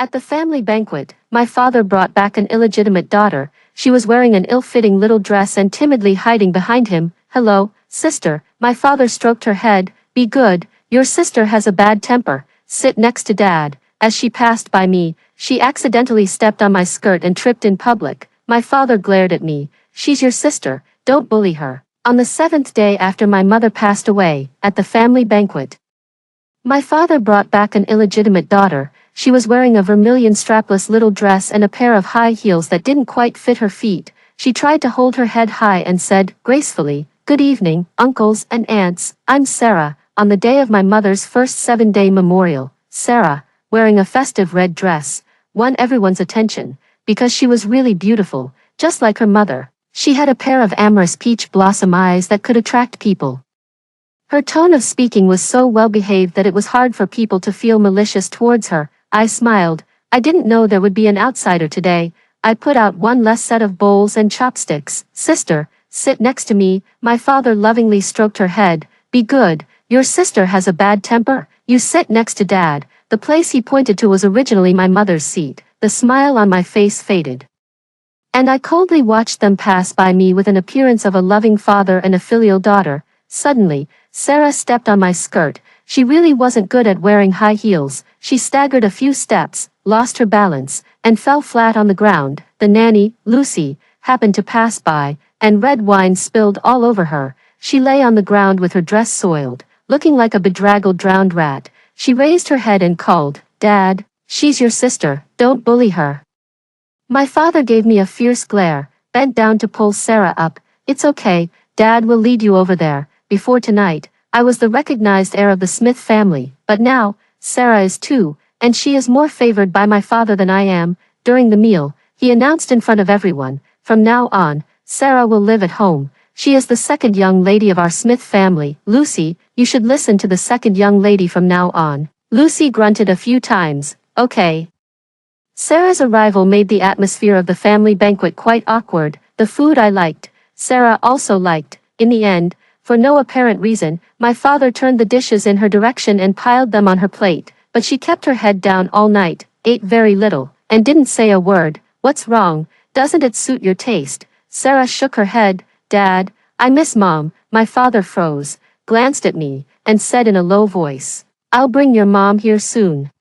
At the family banquet, my father brought back an illegitimate daughter. She was wearing an ill-fitting little dress and timidly hiding behind him. "Hello, sister," my father stroked her head. "Be good, your sister has a bad temper. Sit next to dad." As she passed by me, she accidentally stepped on my skirt and tripped in public. My father glared at me. "She's your sister, don't bully her." On the 7th day after my mother passed away, at the family banquet, my father brought back an illegitimate daughter. She was wearing a vermilion strapless little dress and a pair of high heels that didn't quite fit her feet. She tried to hold her head high and said, gracefully, "Good evening, uncles and aunts, I'm Sarah." On the day of my mother's first 7-day memorial, Sarah, wearing a festive red dress, won everyone's attention, because she was really beautiful, just like her mother. She had a pair of amorous peach blossom eyes that could attract people. Her tone of speaking was so well-behaved that it was hard for people to feel malicious towards her. I smiled. I didn't know there would be an outsider today. I put out one less set of bowls and chopsticks. "Sister, sit next to me." My father lovingly stroked her head. "Be good, your sister has a bad temper. You sit next to dad." The place he pointed to was originally my mother's seat. The smile on my face faded, and I coldly watched them pass by me with an appearance of a loving father and a filial daughter. Suddenly, Sarah stepped on my skirt. She really wasn't good at wearing high heels. She staggered a few steps, lost her balance, and fell flat on the ground. The nanny, Lucy, happened to pass by, and red wine spilled all over her. She lay on the ground with her dress soiled, looking like a bedraggled drowned rat. She raised her head and called, "Dad, she's your sister, don't bully her." My father gave me a fierce glare, bent down to pull Sarah up. "It's okay, Dad will lead you over there." Before tonight, I was the recognized heir of the Smith family, but now, Sarah is too, and she is more favored by my father than I am. During the meal, he announced in front of everyone, "From now on, Sarah will live at home. She is the second young lady of our Smith family. Lucy, you should listen to the second young lady from now on." Lucy grunted a few times. "Okay." Sarah's arrival made the atmosphere of the family banquet quite awkward. The food I liked, Sarah also liked. In the end, for no apparent reason, my father turned the dishes in her direction and piled them on her plate, but she kept her head down all night, ate very little, and didn't say a word. "What's wrong? Doesn't it suit your taste?" Sarah shook her head. "Dad, I miss Mom." My father froze, glanced at me, and said in a low voice, "I'll bring your mom here soon."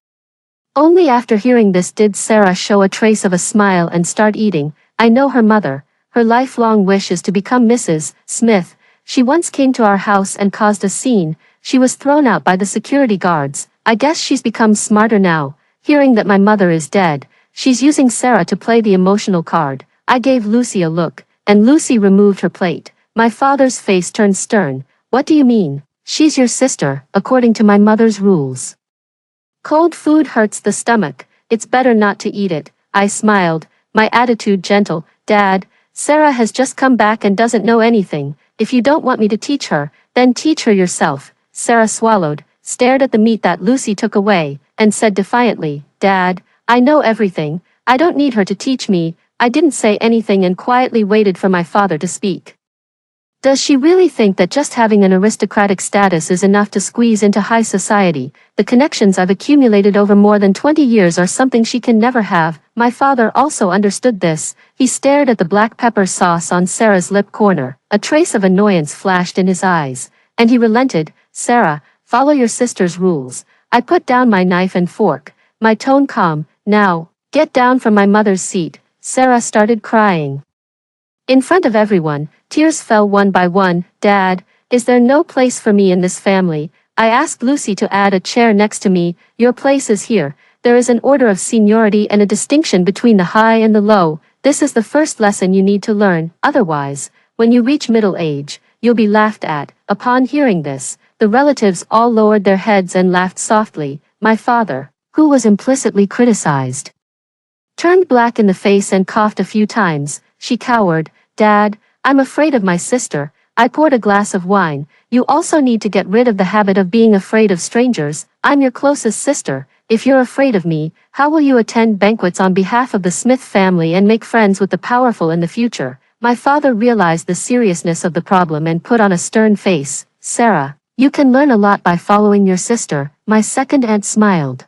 Only after hearing this did Sarah show a trace of a smile and start eating. I know her mother. Her lifelong wish is to become Mrs. Smith. She once came to our house and caused a scene. She was thrown out by the security guards. I guess she's become smarter now. Hearing that my mother is dead, she's using Sarah to play the emotional card. I gave Lucy a look, and Lucy removed her plate. My father's face turned stern. "What do you mean? She's your sister, according to my mother's rules. Cold food hurts the stomach. It's better not to eat it." I smiled, my attitude gentle. "Dad, Sarah has just come back and doesn't know anything. If you don't want me to teach her, then teach her yourself." Sarah swallowed, stared at the meat that Lucy took away, and said defiantly, "Dad, I know everything. I don't need her to teach me." I didn't say anything and quietly waited for my father to speak. Does she really think that just having an aristocratic status is enough to squeeze into high society? The connections I've accumulated over more than 20 years are something she can never have. My father also understood this. He stared at the black pepper sauce on Sarah's lip corner. A trace of annoyance flashed in his eyes, and he relented. "Sarah, follow your sister's rules." I put down my knife and fork, my tone calm. "Now, get down from my mother's seat." Sarah started crying. In front of everyone, tears fell one by one. "Dad, is there no place for me in this family?" I asked Lucy to add a chair next to me. "Your place is here. There is an order of seniority and a distinction between the high and the low. This is the first lesson you need to learn. Otherwise, when you reach middle age, you'll be laughed at." Upon hearing this, the relatives all lowered their heads and laughed softly. My father, who was implicitly criticized, turned black in the face and coughed a few times. She cowered. "Dad, I'm afraid of my sister." I poured a glass of wine. "You also need to get rid of the habit of being afraid of strangers. I'm your closest sister. If you're afraid of me, how will you attend banquets on behalf of the Smith family and make friends with the powerful in the future?" My father realized the seriousness of the problem and put on a stern face. "Sarah, you can learn a lot by following your sister." My second aunt smiled.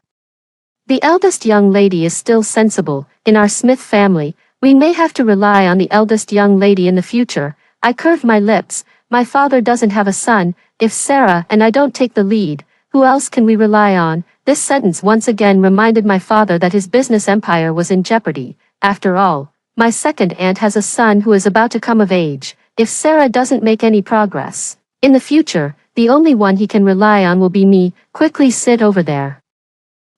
The eldest young lady is still sensible. In our Smith family, we may have to rely on the eldest young lady in the future. I curved my lips. My father doesn't have a son. If Sarah and I don't take the lead, who else can we rely on? This sentence once again reminded my father that his business empire was in jeopardy. After all, my second aunt has a son who is about to come of age. If Sarah doesn't make any progress in the future, the only one he can rely on will be me. Quickly sit over there.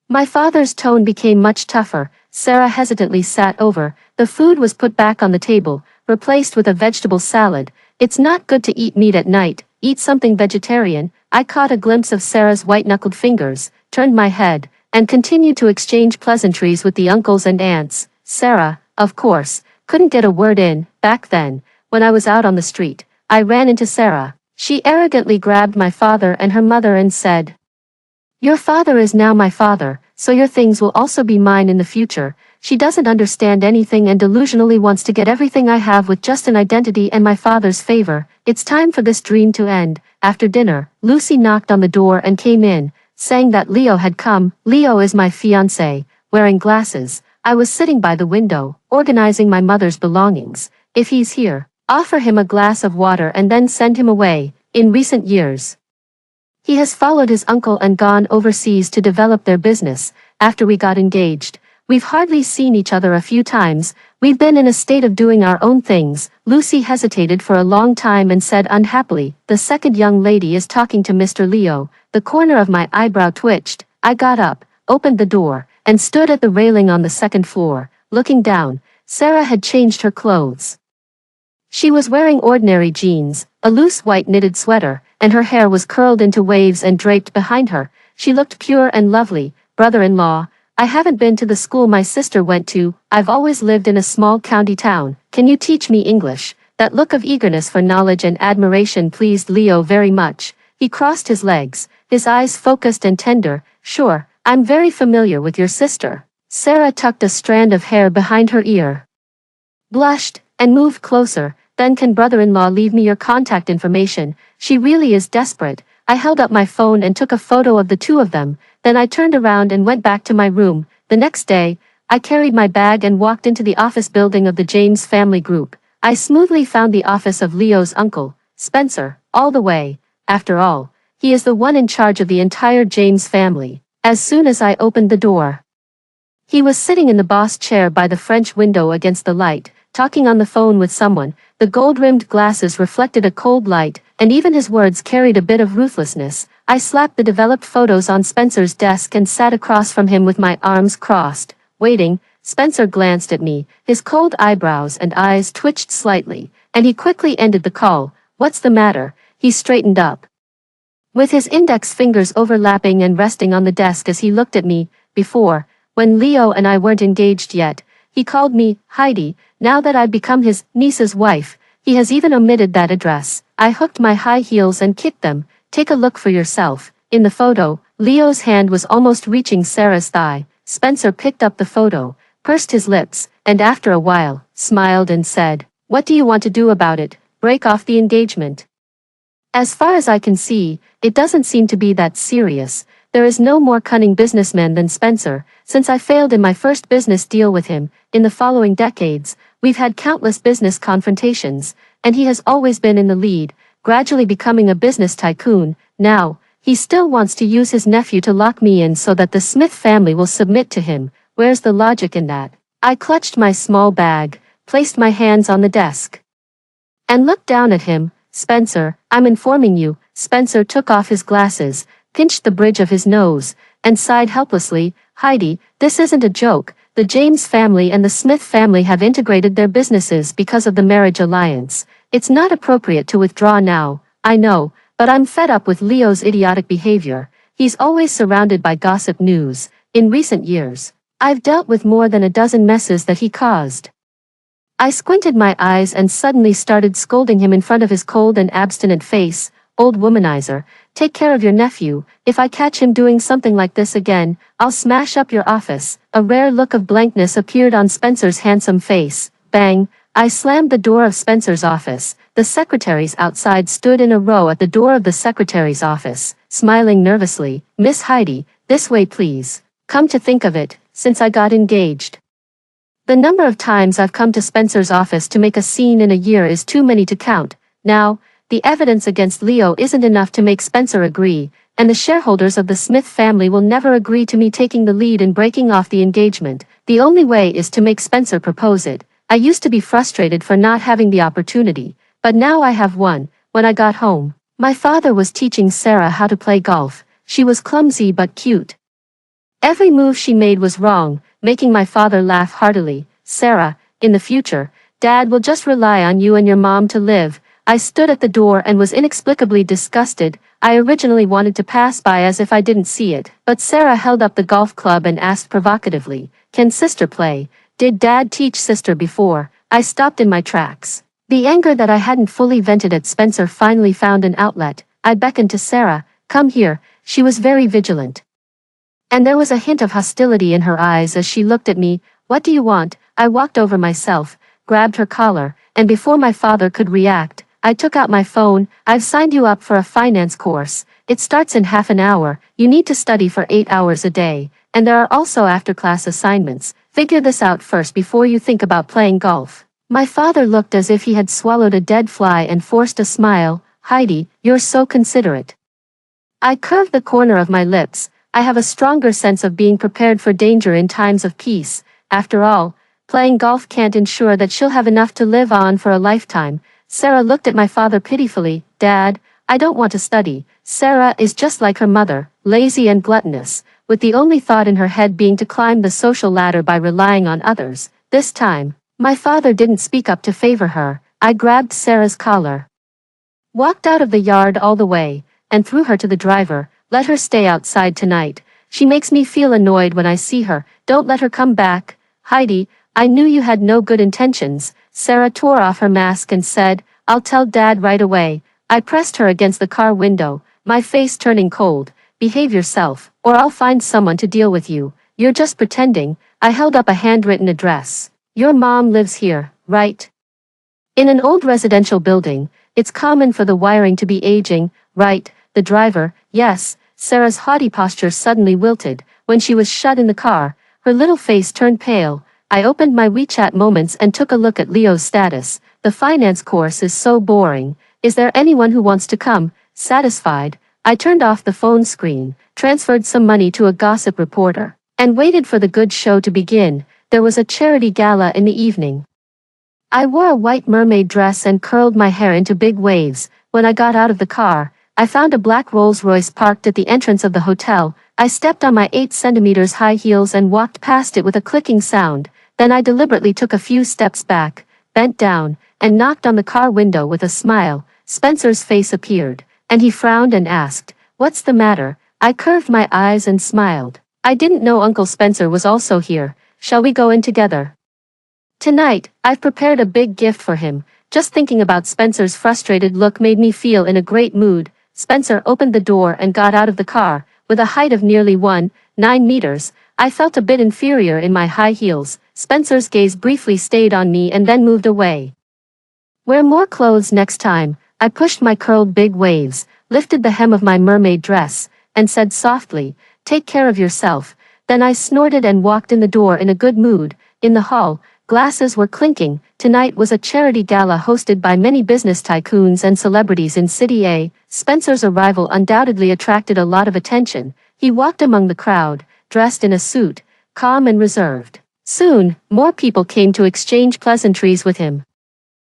My father's tone became much tougher. Sarah hesitantly sat over. The food was put back on the table, replaced with a vegetable salad. It's not good to eat meat at night. Eat something vegetarian. I caught a glimpse of Sarah's white-knuckled fingers, turned my head, and continued to exchange pleasantries with the uncles and aunts. Sarah, of course, couldn't get a word in. Back then, when I was out on the street, I ran into Sarah. She arrogantly grabbed my father and her mother and said, "Your father is now my father, so your things will also be mine in the future." She doesn't understand anything and delusionally wants to get everything I have with just an identity and my father's favor. It's time for this dream to end. After dinner, Lucy knocked on the door and came in, saying that Leo had come. Leo is my fiancé, wearing glasses. I was sitting by the window, organizing my mother's belongings. If he's here, offer him a glass of water and then send him away. In recent years, he has followed his uncle and gone overseas to develop their business. After we got engaged, we've hardly seen each other a few times. We've been in a state of doing our own things. Lucy hesitated for a long time and said unhappily, "The second young lady is talking to Mr. Leo." The corner of my eyebrow twitched. I got up, opened the door, and stood at the railing on the second floor. Looking down, Sarah had changed her clothes. She was wearing ordinary jeans, a loose white knitted sweater, and her hair was curled into waves and draped behind her. She looked pure and lovely. "Brother-in-law, I haven't been to the school my sister went to. I've always lived in a small county town. Can you teach me English?" That look of eagerness for knowledge and admiration pleased Leo very much. He crossed his legs, his eyes focused and tender. "Sure, I'm very familiar with your sister." Sarah tucked a strand of hair behind her ear, blushed, and moved closer. "Then can brother-in-law leave me your contact information?" She really is desperate. I held up my phone and took a photo of the two of them. Then I turned around and went back to my room. The next day, I carried my bag and walked into the office building of the James family group. I smoothly found the office of Leo's uncle, Spencer, all the way. After all, he is the one in charge of the entire James family. As soon as I opened the door, he was sitting in the boss chair by the French window against the light, talking on the phone with someone. The gold-rimmed glasses reflected a cold light, and even his words carried a bit of ruthlessness. I slapped the developed photos on Spencer's desk and sat across from him with my arms crossed, waiting. Spencer glanced at me, his cold eyebrows and eyes twitched slightly, and he quickly ended the call. "What's the matter?" He straightened up, with his index fingers overlapping and resting on the desk as he looked at me. "Before, when Leo and I weren't engaged yet, he called me Heidi. Now that I've become his niece's wife, he has even omitted that address." I hooked my high heels and kicked them. "Take a look for yourself." In the photo, Leo's hand was almost reaching Sarah's thigh. Spencer picked up the photo, pursed his lips, and after a while, smiled and said, "What do you want to do about it? Break off the engagement?" "As far as I can see, it doesn't seem to be that serious. There is no more cunning businessman than Spencer. Since I failed in my first business deal with him, in the following decades, we've had countless business confrontations, and he has always been in the lead, gradually becoming a business tycoon. Now, he still wants to use his nephew to lock me in so that the Smith family will submit to him. Where's the logic in that?" I clutched my small bag, placed my hands on the desk, and looked down at him. "Spencer, I'm informing you." Spencer took off his glasses, pinched the bridge of his nose, and sighed helplessly. "Heidi, this isn't a joke. The James family and the Smith family have integrated their businesses because of the marriage alliance. It's not appropriate to withdraw now, I know, but I'm fed up with Leo's idiotic behavior. He's always surrounded by gossip news. In recent years, I've dealt with more than a dozen messes that he caused." I squinted my eyes and suddenly started scolding him in front of his cold and abstinent face. "Old womanizer, take care of your nephew. If I catch him doing something like this again, I'll smash up your office." A rare look of blankness appeared on Spencer's handsome face. Bang! I slammed the door of Spencer's office. The secretaries outside stood in a row at the door of the secretary's office, smiling nervously. "Miss Heidi, this way please." Come to think of it, since I got engaged. The number of times I've come to Spencer's office to make a scene in a year is too many to count. Now, the evidence against Leo isn't enough to make Spencer agree, and the shareholders of the Smith family will never agree to me taking the lead in breaking off the engagement. The only way is to make Spencer propose it. I used to be frustrated for not having the opportunity, but now I have one. When I got home, my father was teaching Sarah how to play golf. She was clumsy but cute. Every move she made was wrong, making my father laugh heartily. Sarah, in the future, Dad will just rely on you and your mom to live. I stood at the door and was inexplicably disgusted. I originally wanted to pass by as if I didn't see it, but Sarah held up the golf club and asked provocatively, "Can sister play? Did Dad teach sister before?" I stopped in my tracks. The anger that I hadn't fully vented at Spencer finally found an outlet. I beckoned to Sarah, "Come here." She was very vigilant, and there was a hint of hostility in her eyes as she looked at me. "What do you want?" I walked over myself, grabbed her collar, and before my father could react, I took out my phone. "I've signed you up for a finance course. It starts in half an hour. You need to study for 8 hours a day, and there are also after-class assignments. Figure this out first before you think about playing golf." My father looked as if he had swallowed a dead fly and forced a smile. "Heidi, you're so considerate." I curved the corner of my lips. I have a stronger sense of being prepared for danger in times of peace. After all, playing golf can't ensure that she'll have enough to live on for a lifetime. Sarah looked at my father pitifully. "Dad, I don't want to study." Sarah is just like her mother, lazy and gluttonous, with the only thought in her head being to climb the social ladder by relying on others. This time, my father didn't speak up to favor her. I grabbed Sarah's collar, walked out of the yard all the way, and threw her to the driver. "Let her stay outside tonight. She makes me feel annoyed when I see her. Don't let her come back." "Heidi, I knew you had no good intentions." Sarah tore off her mask and said, "I'll tell Dad right away." I pressed her against the car window, my face turning cold. "Behave yourself, or I'll find someone to deal with you. You're just pretending." I held up a handwritten address. "Your mom lives here, right?" "In an old residential building. It's common for the wiring to be aging, right?" The driver, "Yes." Sarah's haughty posture suddenly wilted. When she was shut in the car, her little face turned pale. I opened my WeChat moments and took a look at Leo's status. "The finance course is so boring. Is there anyone who wants to come?" Satisfied, I turned off the phone screen, transferred some money to a gossip reporter, and waited for the good show to begin. There was a charity gala in the evening. I wore a white mermaid dress and curled my hair into big waves. When I got out of the car, I found a black Rolls-Royce parked at the entrance of the hotel. I stepped on my 8 centimeters high heels and walked past it with a clicking sound. Then I deliberately took a few steps back, bent down, and knocked on the car window with a smile. Spencer's face appeared, and he frowned and asked, "What's the matter?" I curved my eyes and smiled. "I didn't know Uncle Spencer was also here. Shall we go in together?" "Tonight, I've prepared a big gift for him." Just thinking about Spencer's frustrated look made me feel in a great mood. Spencer opened the door and got out of the car. With a height of nearly 1.9 meters, I felt a bit inferior in my high heels. Spencer's gaze briefly stayed on me and then moved away. "Wear more clothes next time." I pushed my curled big waves, lifted the hem of my mermaid dress, and said softly, "Take care of yourself." Then I snorted and walked in the door in a good mood. In the hall, glasses were clinking. Tonight was a charity gala hosted by many business tycoons and celebrities in City A. Spencer's arrival undoubtedly attracted a lot of attention. He walked among the crowd, dressed in a suit, calm and reserved. Soon, more people came to exchange pleasantries with him.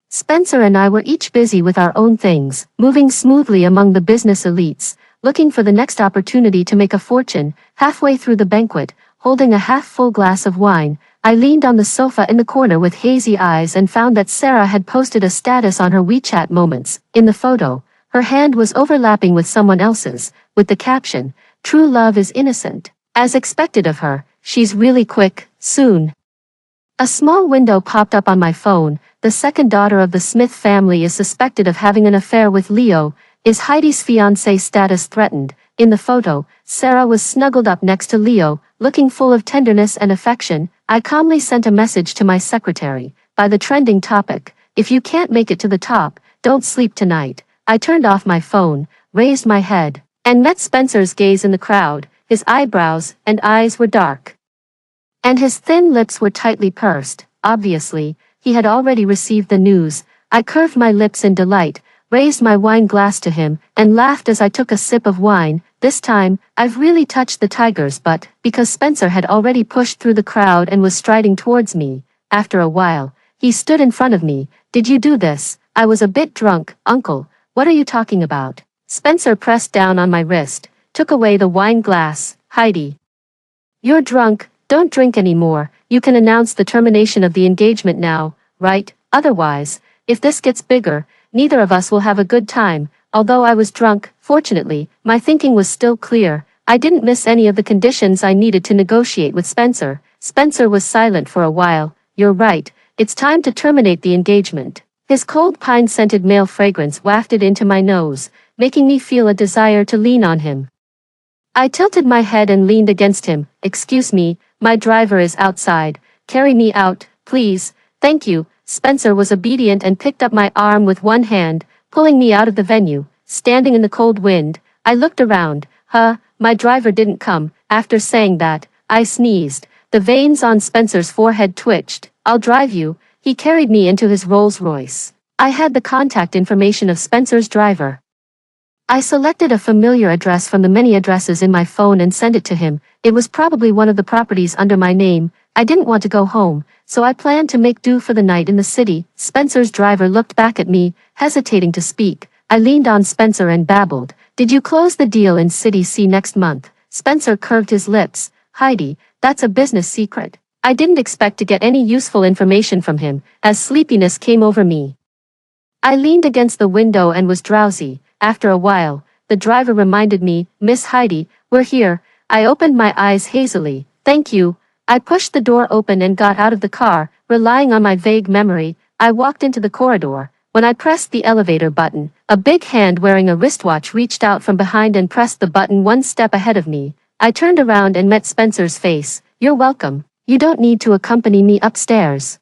Spencer and I were each busy with our own things, moving smoothly among the business elites, looking for the next opportunity to make a fortune. Halfway through the banquet, holding a half-full glass of wine, I leaned on the sofa in the corner with hazy eyes and found that Sarah had posted a status on her WeChat moments. In the photo, her hand was overlapping with someone else's, with the caption, "True love is innocent." As expected of her, she's really quick. Soon, a small window popped up on my phone. "The second daughter of the Smith family is suspected of having an affair with Leo. Is Heidi's fiancé status threatened?" In the photo, Sarah was snuggled up next to Leo, looking full of tenderness and affection. I calmly sent a message to my secretary, by the trending topic, "If you can't make it to the top, don't sleep tonight." I turned off my phone, raised my head, and met Spencer's gaze in the crowd. his eyebrows and eyes were dark. And his thin lips were tightly pursed. Obviously, he had already received the news. I curved my lips in delight, raised my wine glass to him, and laughed as I took a sip of wine. This time, I've really touched the tiger's butt, because Spencer had already pushed through the crowd and was striding towards me. After a while, he stood in front of me. Did you do this? I was a bit drunk, uncle. What are you talking about? Spencer pressed down on my wrist, took away the wine glass. Heidi. You're drunk, don't drink anymore. You can announce the termination of the engagement now, right? Otherwise, if this gets bigger, neither of us will have a good time. Although I was drunk, fortunately, my thinking was still clear. I didn't miss any of the conditions I needed to negotiate with Spencer. Spencer was silent for a while. You're right, it's time to terminate the engagement. His cold pine-scented male fragrance wafted into my nose, making me feel a desire to lean on him. I tilted my head and leaned against him. Excuse me, my driver is outside. Carry me out, please. Thank you. Spencer was obedient and picked up my arm with one hand, pulling me out of the venue. Standing in the cold wind, I looked around. My driver didn't come. After saying that, I sneezed. The veins on Spencer's forehead twitched. I'll drive you. He carried me into his Rolls-Royce. I had the contact information of Spencer's driver. I selected a familiar address from the many addresses in my phone and sent it to him. It was probably one of the properties under my name. I didn't want to go home, so I planned to make do for the night in the city. Spencer's driver looked back at me, hesitating to speak. I leaned on Spencer and babbled. Did you close the deal in City C next month? Spencer curved his lips. Heidi, that's a business secret. I didn't expect to get any useful information from him, as sleepiness came over me. I leaned against the window and was drowsy. After a while, the driver reminded me, Miss Heidi, we're here. I opened my eyes hazily. Thank you. I pushed the door open and got out of the car, relying on my vague memory. I walked into the corridor. When I pressed the elevator button, a big hand wearing a wristwatch reached out from behind and pressed the button one step ahead of me. I turned around and met Spencer's face. You're welcome. You don't need to accompany me upstairs.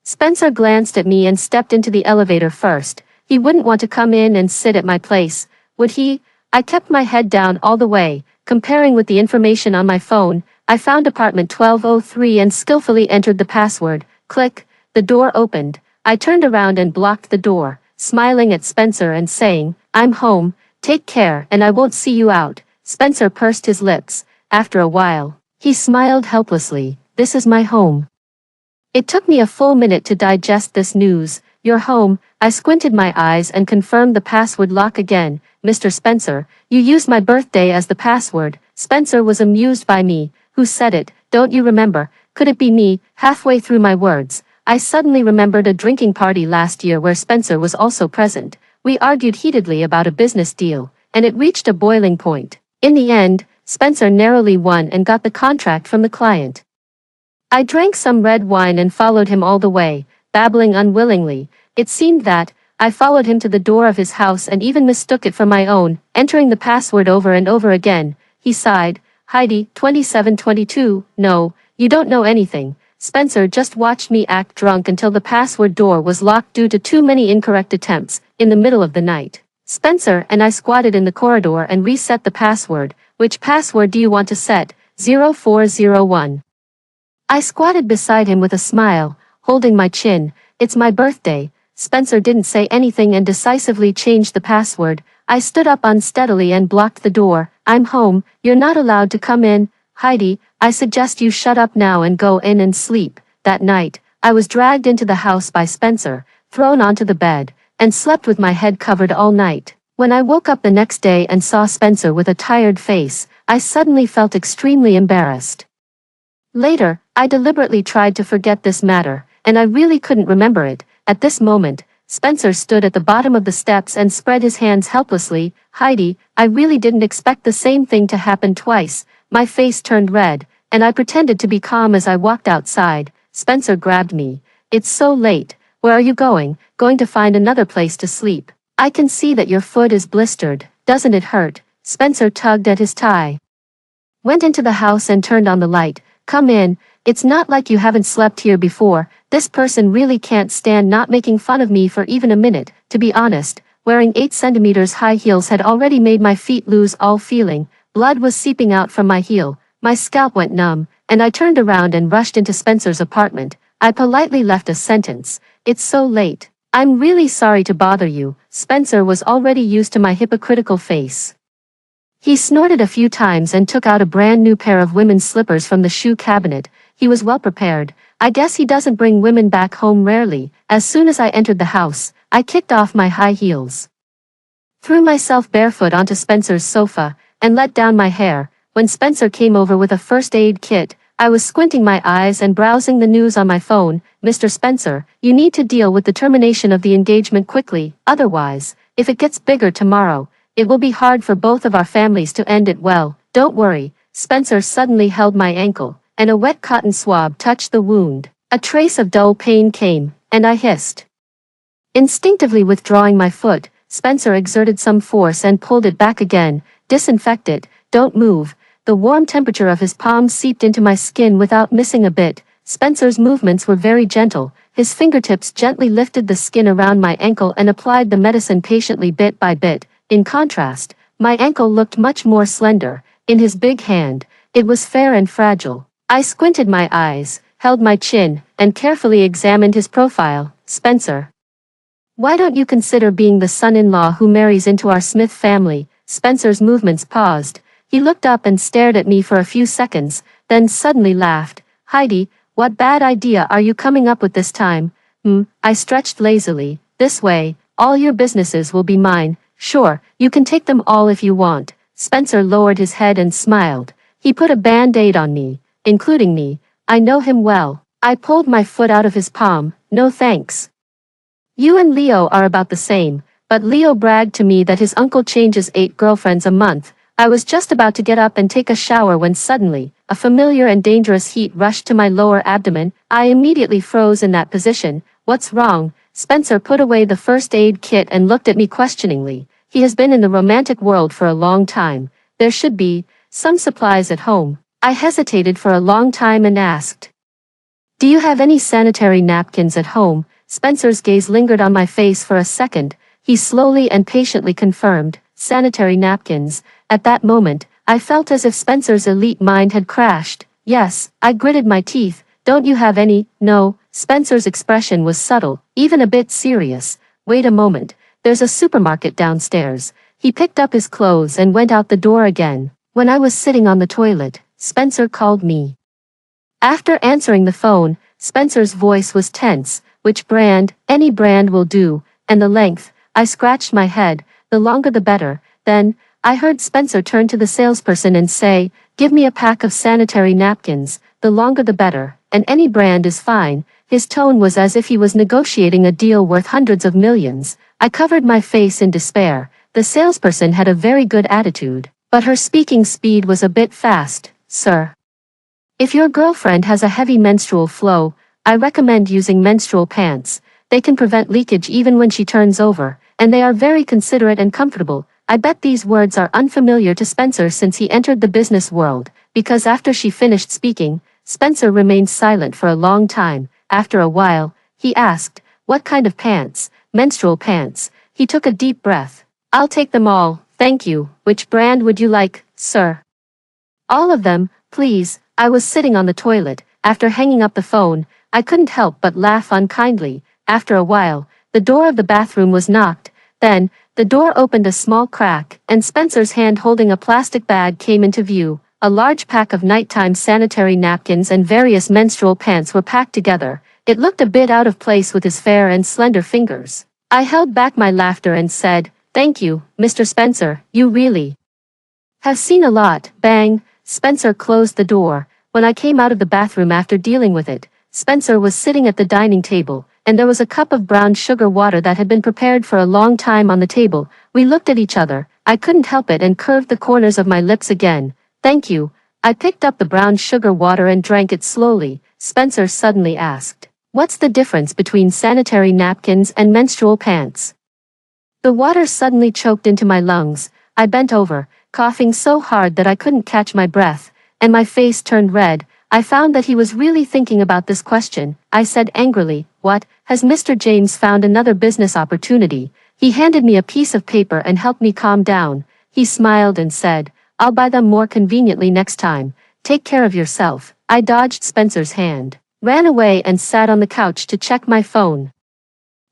Spencer glanced at me and stepped into the elevator first. He wouldn't want to come in and sit at my place, would he? I kept my head down all the way, comparing with the information on my phone. I found apartment 1203 and skillfully entered the password. Click, the door opened. I turned around and blocked the door, smiling at Spencer and saying, I'm home, take care and I won't see you out. Spencer pursed his lips. After a while, he smiled helplessly. This is my home. It took me a full minute to digest this news. Your home. I squinted my eyes and confirmed the password lock again. Mr. Spencer, you used my birthday as the password. Spencer was amused by me. Who said it? Don't you remember? Could it be me? Halfway through my words, I suddenly remembered a drinking party last year where Spencer was also present. We argued heatedly about a business deal, and it reached a boiling point. In the end, Spencer narrowly won and got the contract from the client. I drank some red wine and followed him all the way, babbling unwillingly. It seemed that I followed him to the door of his house and even mistook it for my own, entering the password over and over again. He sighed. Heidi, 2722, no, you don't know anything. Spencer just watched me act drunk until the password door was locked due to too many incorrect attempts, in the middle of the night. Spencer and I squatted in the corridor and reset the password. Which password do you want to set? 0401. I squatted beside him with a smile, holding my chin. It's my birthday. Spencer didn't say anything and decisively changed the password. I stood up unsteadily and blocked the door. I'm home, you're not allowed to come in. Heidi, I suggest you shut up now and go in and sleep. That night, I was dragged into the house by Spencer, thrown onto the bed, and slept with my head covered all night. When I woke up the next day and saw Spencer with a tired face, I suddenly felt extremely embarrassed. Later, I deliberately tried to forget this matter, and I really couldn't remember it. At this moment, Spencer stood at the bottom of the steps and spread his hands helplessly. Heidi, I really didn't expect the same thing to happen twice. My face turned red, and I pretended to be calm as I walked outside. Spencer grabbed me. It's so late. Where are you going? Going to find another place to sleep. I can see that your foot is blistered. Doesn't it hurt? Spencer tugged at his tie. Went into the house and turned on the light. Come in. It's not like you haven't slept here before. This person really can't stand not making fun of me for even a minute. To be honest, wearing 8 centimeters high heels had already made my feet lose all feeling. Blood was seeping out from my heel, my scalp went numb, and I turned around and rushed into Spencer's apartment. I politely left a sentence. "It's so late. I'm really sorry to bother you." Spencer was already used to my hypocritical face. He snorted a few times and took out a brand new pair of women's slippers from the shoe cabinet. He was well prepared. I guess he doesn't bring women back home rarely. As soon as I entered the house, I kicked off my high heels, threw myself barefoot onto Spencer's sofa, and let down my hair. When Spencer came over with a first aid kit, I was squinting my eyes and browsing the news on my phone. "Mr. Spencer, you need to deal with the termination of the engagement quickly, otherwise, if it gets bigger tomorrow, it will be hard for both of our families to end it well." "Don't worry." Spencer suddenly held my ankle, and a wet cotton swab touched the wound. A trace of dull pain came, and I hissed. Instinctively withdrawing my foot, Spencer exerted some force and pulled it back again. "Disinfect it, don't move." The warm temperature of his palm seeped into my skin without missing a bit. Spencer's movements were very gentle. His fingertips gently lifted the skin around my ankle and applied the medicine patiently bit by bit. In contrast, my ankle looked much more slender. In his big hand, it was fair and fragile. I squinted my eyes, held my chin, and carefully examined his profile. "Spencer, why don't you consider being the son-in-law who marries into our Smith family?" Spencer's movements paused. He looked up and stared at me for a few seconds, then suddenly laughed. "Heidi, what bad idea are you coming up with this time?" I stretched lazily. "This way, all your businesses will be mine." "Sure, you can take them all if you want." Spencer lowered his head and smiled. He put a band-aid on me, including me. I know him well. I pulled my foot out of his palm. "No thanks. You and Leo are about the same." But Leo bragged to me that his uncle changes 8 girlfriends a month. I was just about to get up and take a shower when suddenly, a familiar and dangerous heat rushed to my lower abdomen. I immediately froze in that position. "What's wrong?" Spencer put away the first aid kit and looked at me questioningly. He has been in the romantic world for a long time. There should be some supplies at home. I hesitated for a long time and asked, "Do you have any sanitary napkins at home?" Spencer's gaze lingered on my face for a second. He slowly and patiently confirmed, "Sanitary napkins." At that moment, I felt as if Spencer's elite mind had crashed. "Yes." I gritted my teeth. "Don't you have any?" "No." Spencer's expression was subtle, even a bit serious. "Wait a moment. There's a supermarket downstairs." He picked up his clothes and went out the door again. When I was sitting on the toilet, Spencer called me. After answering the phone, Spencer's voice was tense. "Which brand?" "Any brand will do." "And the length?" I scratched my head. "The longer the better." Then, I heard Spencer turn to the salesperson and say, "Give me a pack of sanitary napkins. The longer the better, and any brand is fine." His tone was as if he was negotiating a deal worth hundreds of millions. I covered my face in despair. The salesperson had a very good attitude, but her speaking speed was a bit fast. "Sir, if your girlfriend has a heavy menstrual flow, I recommend using menstrual pants. They can prevent leakage even when she turns over, and they are very considerate and comfortable." I bet these words are unfamiliar to Spencer since he entered the business world, because after she finished speaking, Spencer remained silent for a long time. After a while, he asked, "What kind of pants?" "Menstrual pants." He took a deep breath. "I'll take them all, thank you." "Which brand would you like, sir?" "All of them, please." I was sitting on the toilet. After hanging up the phone, I couldn't help but laugh unkindly. After a while, the door of the bathroom was knocked. Then, the door opened a small crack, and Spencer's hand holding a plastic bag came into view. A large pack of nighttime sanitary napkins and various menstrual pants were packed together. It looked a bit out of place with his fair and slender fingers. I held back my laughter and said, "Thank you, Mr. Spencer, you really have seen a lot." Bang! Spencer closed the door. When I came out of the bathroom after dealing with it, Spencer was sitting at the dining table, and there was a cup of brown sugar water that had been prepared for a long time on the table. We looked at each other. I couldn't help it and curved the corners of my lips again. "Thank you." I picked up the brown sugar water and drank it slowly. Spencer suddenly asked, "What's the difference between sanitary napkins and menstrual pants?" The water suddenly choked into my lungs. I bent over, coughing so hard that I couldn't catch my breath, and my face turned red. I found that he was really thinking about this question. I said angrily, "What, has Mr. James found another business opportunity?" He handed me a piece of paper and helped me calm down. He smiled and said, I'll buy them more conveniently next time. Take care of yourself. I dodged Spencer's hand, ran away and sat on the couch to check my phone.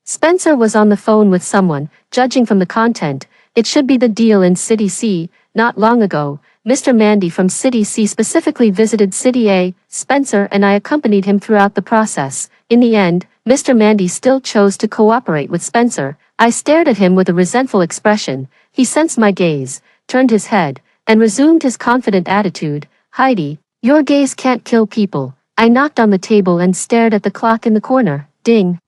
Spencer was on the phone with someone. Judging from the content, it should be the deal in City C. Not long ago, Mr. Mandy from City C specifically visited City A. Spencer and I accompanied him throughout the process. In the end, Mr. Mandy still chose to cooperate with Spencer. I stared at him with a resentful expression. He sensed my gaze, turned his head, and resumed his confident attitude. Heidi, your gaze can't kill people. I knocked on the table and stared at the clock in the corner. Ding.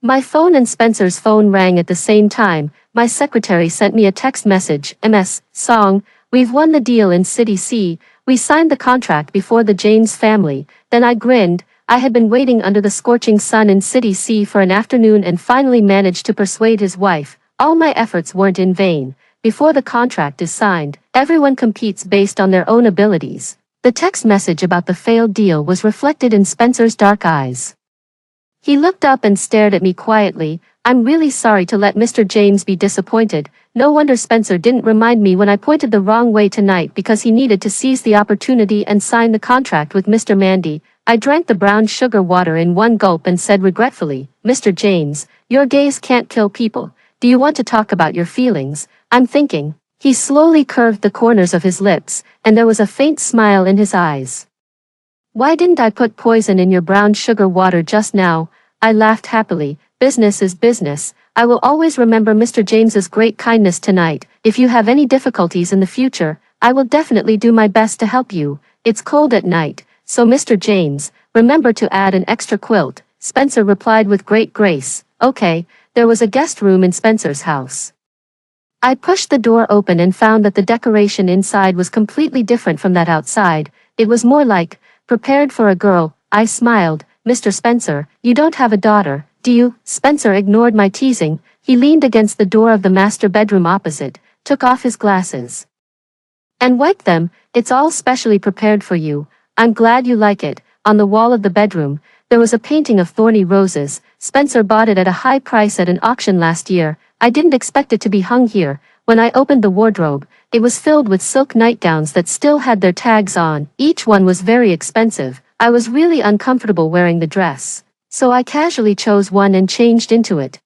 My phone and Spencer's phone rang at the same time. My secretary sent me a text message. MS, Song, we've won the deal in City C. We signed the contract before the James family. Then I grinned. I had been waiting under the scorching sun in City C for an afternoon and finally managed to persuade his wife. All my efforts weren't in vain. Before the contract is signed, everyone competes based on their own abilities. The text message about the failed deal was reflected in Spencer's dark eyes. He looked up and stared at me quietly. I'm really sorry to let Mr. James be disappointed. No wonder Spencer didn't remind me when I pointed the wrong way tonight, because he needed to seize the opportunity and sign the contract with Mr. Mandy. I drank the brown sugar water in one gulp and said regretfully, Mr. James, your gaze can't kill people. Do you want to talk about your feelings? I'm thinking. He slowly curved the corners of his lips, and there was a faint smile in his eyes. Why didn't I put poison in your brown sugar water just now? I laughed happily. Business is business. I will always remember Mr. James's great kindness tonight. If you have any difficulties in the future, I will definitely do my best to help you. It's cold at night, so Mr. James, remember to add an extra quilt. Spencer replied with great grace. Okay. There was a guest room in Spencer's house. I pushed the door open and found that the decoration inside was completely different from that outside. It was more like, prepared for a girl. I smiled. Mr. Spencer, you don't have a daughter, do you? Spencer ignored my teasing. He leaned against the door of the master bedroom opposite, took off his glasses, and wiped them. It's all specially prepared for you. I'm glad you like it. On the wall of the bedroom, there was a painting of thorny roses. Spencer bought it at a high price at an auction last year. I didn't expect it to be hung here. When I opened the wardrobe, it was filled with silk nightgowns that still had their tags on. Each one was very expensive. I was really uncomfortable wearing the dress, so I casually chose one and changed into it.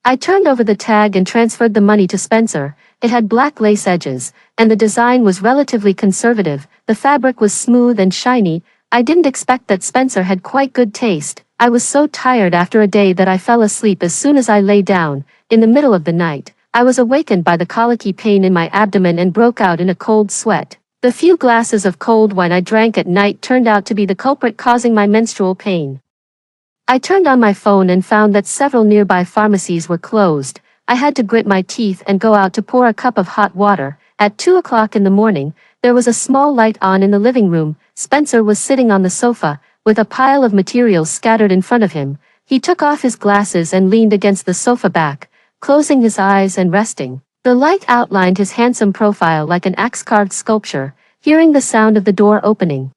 I turned over the tag and transferred the money to Spencer. It had black lace edges, and the design was relatively conservative. The fabric was smooth and shiny. I didn't expect that Spencer had quite good taste. I was so tired after a day that I fell asleep as soon as I lay down. In the middle of the night, I was awakened by the colicky pain in my abdomen and broke out in a cold sweat. The few glasses of cold wine I drank at night turned out to be the culprit causing my menstrual pain. I turned on my phone and found that several nearby pharmacies were closed. I had to grit my teeth and go out to pour a cup of hot water. At 2 o'clock in the morning, there was a small light on in the living room. Spencer was sitting on the sofa, with a pile of materials scattered in front of him. He took off his glasses and leaned against the sofa back, closing his eyes and resting. The light outlined his handsome profile like an axe-carved sculpture. Hearing the sound of the door opening,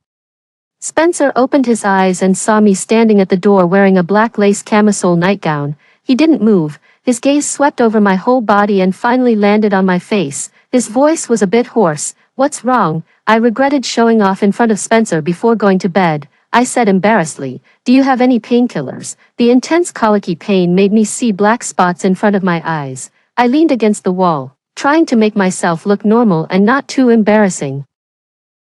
Spencer opened his eyes and saw me standing at the door wearing a black lace camisole nightgown. He didn't move. His gaze swept over my whole body and finally landed on my face. His voice was a bit hoarse. What's wrong? I regretted showing off in front of Spencer before going to bed. I said embarrassedly, do you have any painkillers? The intense colicky pain made me see black spots in front of my eyes. I leaned against the wall, trying to make myself look normal and not too embarrassing.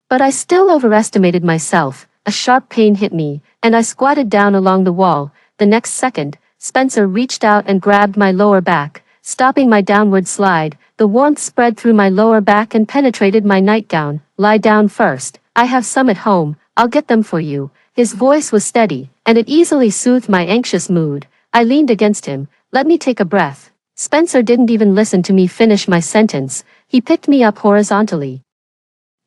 But I still overestimated myself. A sharp pain hit me, and I squatted down along the wall. The next second, Spencer reached out and grabbed my lower back, stopping my downward slide. The warmth spread through my lower back and penetrated my nightgown. Lie down first. I have some at home. I'll get them for you. His voice was steady, and it easily soothed my anxious mood. I leaned against him. Let me take a breath. Spencer didn't even listen to me finish my sentence. He picked me up horizontally,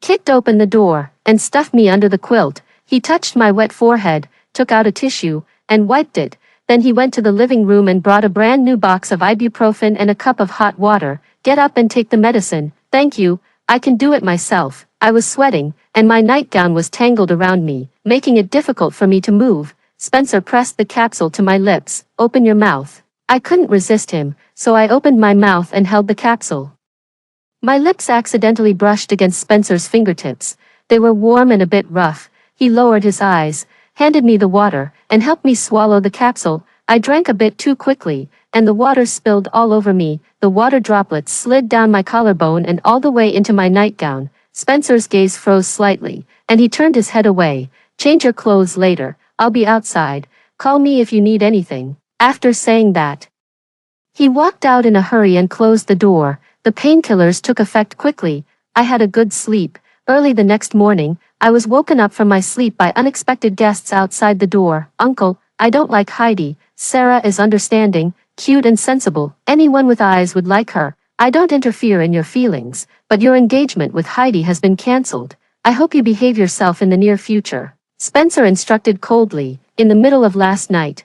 kicked open the door, and stuffed me under the quilt. He touched my wet forehead, took out a tissue, and wiped it. Then he went to the living room and brought a brand new box of ibuprofen and a cup of hot water. Get up and take the medicine. Thank you. I can do it myself. I was sweating, and my nightgown was tangled around me, making it difficult for me to move. Spencer pressed the capsule to my lips. Open your mouth. I couldn't resist him, so I opened my mouth and held the capsule. My lips accidentally brushed against Spencer's fingertips. They were warm and a bit rough. He lowered his eyes, handed me the water, and helped me swallow the capsule. I drank a bit too quickly, and the water spilled all over me. The water droplets slid down my collarbone and all the way into my nightgown. Spencer's gaze froze slightly, and he turned his head away. Change your clothes later. I'll be outside. Call me if you need anything. After saying that, he walked out in a hurry and closed the door. The painkillers took effect quickly. I had a good sleep. Early the next morning, I was woken up from my sleep by unexpected guests outside the door. Uncle, I don't like Heidi. Sarah is understanding, cute and sensible. Anyone with eyes would like her. I don't interfere in your feelings, but your engagement with Heidi has been cancelled. I hope you behave yourself in the near future. Spencer instructed coldly, in the middle of last night.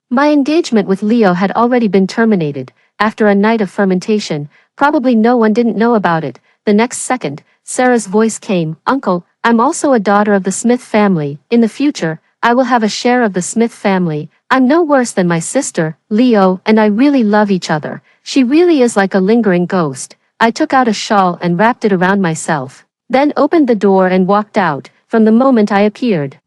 My engagement with Leo had already been terminated, after a night of fermentation. Probably no one didn't know about it. The next second, Sarah's voice came, Uncle, I'm also a daughter of the Smith family. In the future, I will have a share of the Smith family. I'm no worse than my sister, Leo, and I really love each other. She really is like a lingering ghost. I took out a shawl and wrapped it around myself, then opened the door and walked out. From the moment I appeared,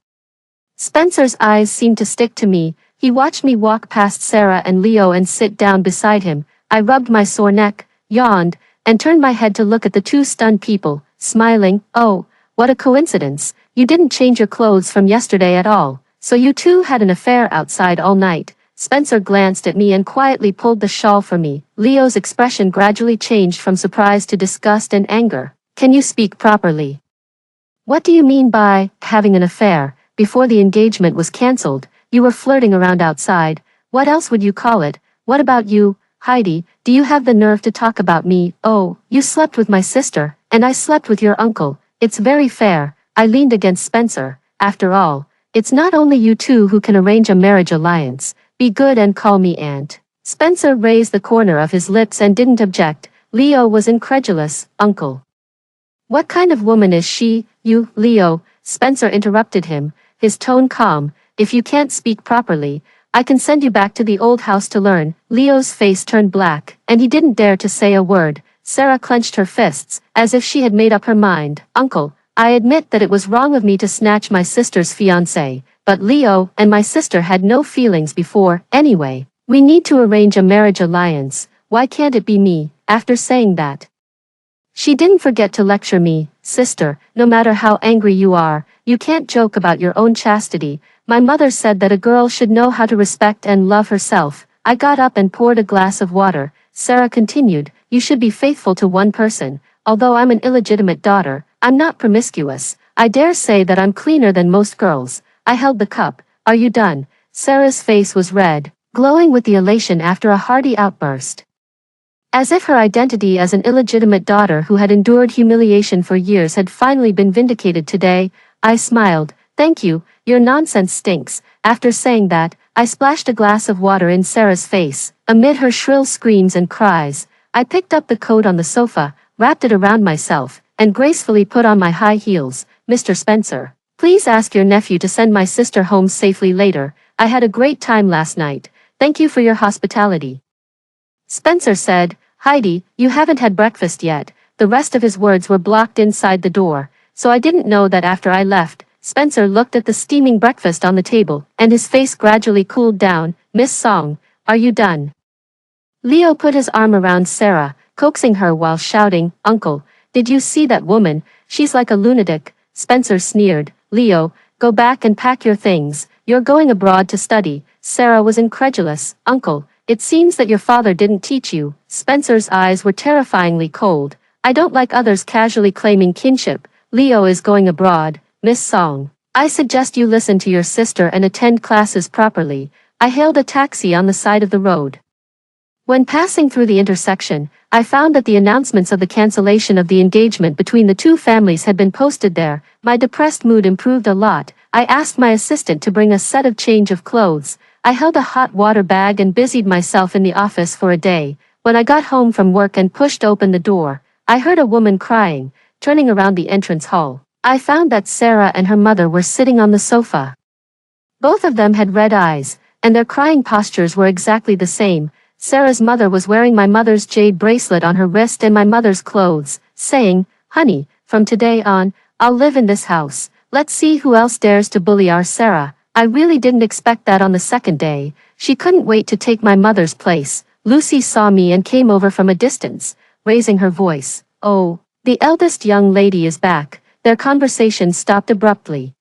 Spencer's eyes seemed to stick to me. He watched me walk past Sarah and Leo and sit down beside him. I rubbed my sore neck, yawned, and turned my head to look at the two stunned people, smiling. Oh, what a coincidence. You didn't change your clothes from yesterday at all. So you two had an affair outside all night. Spencer glanced at me and quietly pulled the shawl for me. Leo's expression gradually changed from surprise to disgust and anger. Can you speak properly? What do you mean by having an affair? Before the engagement was cancelled, you were flirting around outside. What else would you call it? What about you, Heidi? Do you have the nerve to talk about me? Oh, you slept with my sister, and I slept with your uncle. It's very fair. I leaned against Spencer. After all, it's not only you two who can arrange a marriage alliance. Be good and call me aunt. Spencer raised the corner of his lips and didn't object. Leo was incredulous. Uncle. What kind of woman is she? You, Leo? Spencer interrupted him, his tone calm. If you can't speak properly, I can send you back to the old house to learn. Leo's face turned black, and he didn't dare to say a word. Sarah clenched her fists, as if she had made up her mind. Uncle, I admit that it was wrong of me to snatch my sister's fiancé, but Leo and my sister had no feelings before. Anyway, we need to arrange a marriage alliance. Why can't it be me? After saying that, she didn't forget to lecture me. Sister, no matter how angry you are, you can't joke about your own chastity. My mother said that a girl should know how to respect and love herself. I got up and poured a glass of water. Sarah continued, you should be faithful to one person. Although I'm an illegitimate daughter, I'm not promiscuous. I dare say that I'm cleaner than most girls. I held the cup. Are you done? Sarah's face was red, glowing with the elation after a hearty outburst. As if her identity as an illegitimate daughter who had endured humiliation for years had finally been vindicated today, I smiled. Thank you, your nonsense stinks. After saying that, I splashed a glass of water in Sarah's face. Amid her shrill screams and cries, I picked up the coat on the sofa, wrapped it around myself, and gracefully put on my high heels. Mr. Spencer, please ask your nephew to send my sister home safely later. I had a great time last night. Thank you for your hospitality. Spencer said, Heidi, you haven't had breakfast yet. The rest of his words were blocked inside the door, so I didn't know that after I left. Spencer looked at the steaming breakfast on the table, and his face gradually cooled down. Miss Song, are you done? Leo put his arm around Sarah, coaxing her while shouting, Uncle, did you see that woman? She's like a lunatic. Spencer sneered. Leo, go back and pack your things. You're going abroad to study. Sarah was incredulous. Uncle, it seems that your father didn't teach you. Spencer's eyes were terrifyingly cold. I don't like others casually claiming kinship. Leo is going abroad. Miss Song, I suggest you listen to your sister and attend classes properly. I hailed a taxi on the side of the road. When passing through the intersection, I found that the announcements of the cancellation of the engagement between the two families had been posted there. My depressed mood improved a lot. I asked my assistant to bring a set of change of clothes. I held a hot water bag and busied myself in the office for a day. When I got home from work and pushed open the door, I heard a woman crying. Turning around the entrance hall, I found that Sarah and her mother were sitting on the sofa. Both of them had red eyes, and their crying postures were exactly the same. Sarah's mother was wearing my mother's jade bracelet on her wrist and my mother's clothes, saying, "Honey, from today on, I'll live in this house. Let's see who else dares to bully our Sarah." I really didn't expect that on the second day. She couldn't wait to take my mother's place. Lucy saw me and came over from a distance, raising her voice. "Oh, the eldest young lady is back." Their conversation stopped abruptly.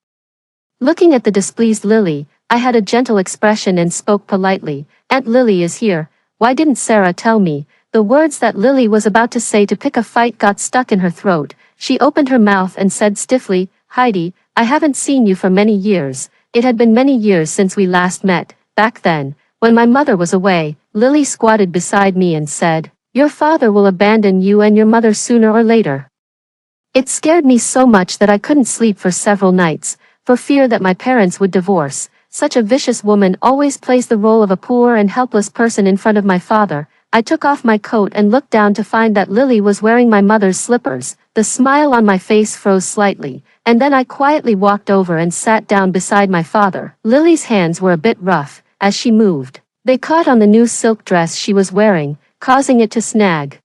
Looking at the displeased Lily, I had a gentle expression and spoke politely. "Aunt Lily is here. Why didn't Sarah tell me?" The words that Lily was about to say to pick a fight got stuck in her throat. She opened her mouth and said stiffly, "Heidi, I haven't seen you for many years." It had been many years since we last met. Back then, when my mother was away, Lily squatted beside me and said, "Your father will abandon you and your mother sooner or later." It scared me so much that I couldn't sleep for several nights, for fear that my parents would divorce. Such a vicious woman always plays the role of a poor and helpless person in front of my father. I took off my coat and looked down to find that Lily was wearing my mother's slippers. The smile on my face froze slightly, and then I quietly walked over and sat down beside my father. Lily's hands were a bit rough, as she moved. They caught on the new silk dress she was wearing, causing it to snag.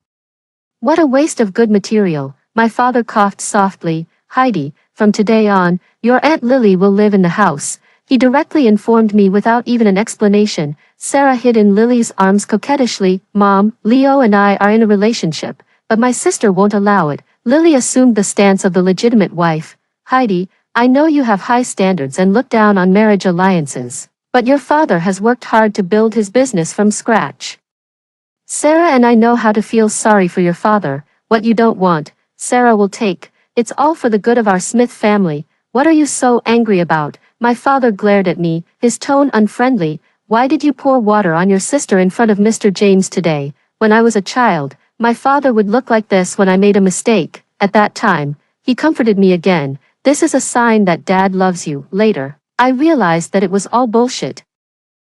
"What a waste of good material." My father coughed softly. "Heidi, from today on, your Aunt Lily will live in the house." He directly informed me without even an explanation. Sarah hid in Lily's arms coquettishly. "Mom, Leo and I are in a relationship, but my sister won't allow it." Lily assumed the stance of the legitimate wife. "Heidi, I know you have high standards and look down on marriage alliances, but your father has worked hard to build his business from scratch. Sarah and I know how to feel sorry for your father. What you don't want, Sarah will take. It's all for the good of our Smith family. What are you so angry about?" My father glared at me, his tone unfriendly. "Why did you pour water on your sister in front of Mr. James today? When I was a child, my father would look like this when I made a mistake." At that time, he comforted me again. "This is a sign that Dad loves you." Later, I realized that it was all bullshit.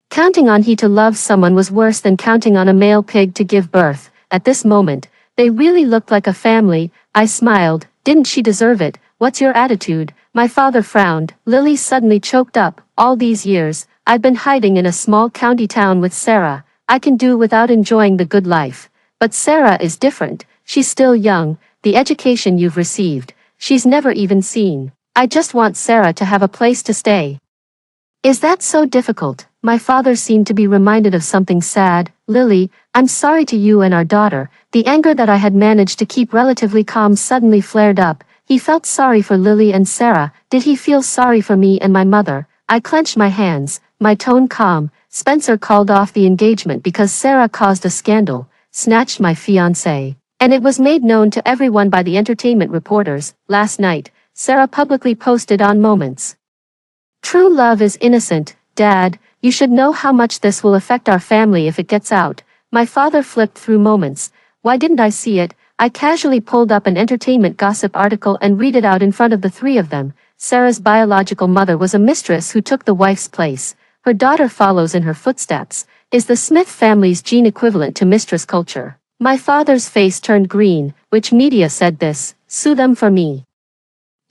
Counting on he to love someone was worse than counting on a male pig to give birth. At this moment, they really looked like a family. I smiled. "Didn't she deserve it? What's your attitude?" My father frowned. Lily suddenly choked up. "All these years, I've been hiding in a small county town with Sarah. I can do without enjoying the good life. But Sarah is different. She's still young. The education you've received, she's never even seen. I just want Sarah to have a place to stay." "Is that so difficult?" My father seemed to be reminded of something sad. "Lily, I'm sorry to you and our daughter." The anger that I had managed to keep relatively calm suddenly flared up. He felt sorry for Lily and Sarah. Did he feel sorry for me and my mother? I clenched my hands, my tone calm. "Spencer called off the engagement because Sarah caused a scandal, snatched my fiancé, and it was made known to everyone by the entertainment reporters. Last night, Sarah publicly posted on Moments. True love is innocent. Dad, you should know how much this will affect our family if it gets out." My father flipped through Moments. Why didn't I see it? I casually pulled up an entertainment gossip article and read it out in front of the three of them. Sarah's biological mother was a mistress who took the wife's place. Her daughter follows in her footsteps. Is the Smith family's gene equivalent to mistress culture? My father's face turned green. "Which media said this? Sue them for me."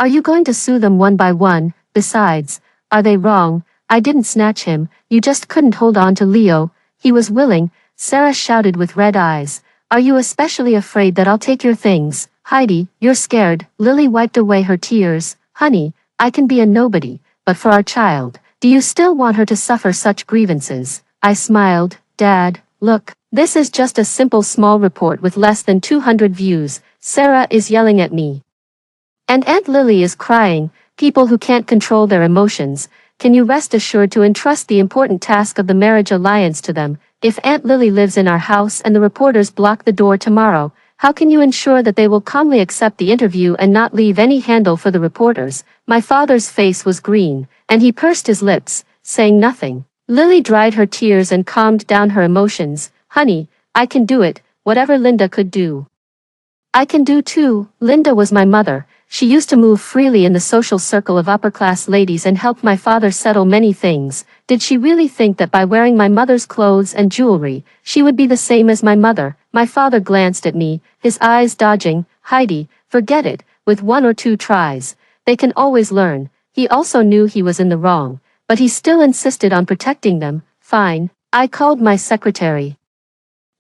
"Are you going to sue them one by one? Besides, are they wrong? I didn't snatch him. You just couldn't hold on to Leo. He was willing." Sarah shouted with red eyes. "Are you especially afraid that I'll take your things? Heidi, you're scared." Lily wiped away her tears. "Honey, I can be a nobody, but for our child, do you still want her to suffer such grievances?" I smiled. "Dad, look, this is just a simple small report with less than 200 views. Sarah is yelling at me. And Aunt Lily is crying. People who can't control their emotions. Can you rest assured to entrust the important task of the marriage alliance to them? If Aunt Lily lives in our house and the reporters block the door tomorrow, how can you ensure that they will calmly accept the interview and not leave any handle for the reporters?" My father's face was green, and he pursed his lips, saying nothing. Lily dried her tears and calmed down her emotions. "Honey, I can do it, whatever Linda could do. I can do too." Linda was my mother. She used to move freely in the social circle of upper-class ladies and helped my father settle many things. Did she really think that by wearing my mother's clothes and jewelry, she would be the same as my mother? My father glanced at me, his eyes dodging. "Heidi, forget it. With one or two tries, they can always learn." He also knew he was in the wrong, but he still insisted on protecting them. "Fine." I called my secretary.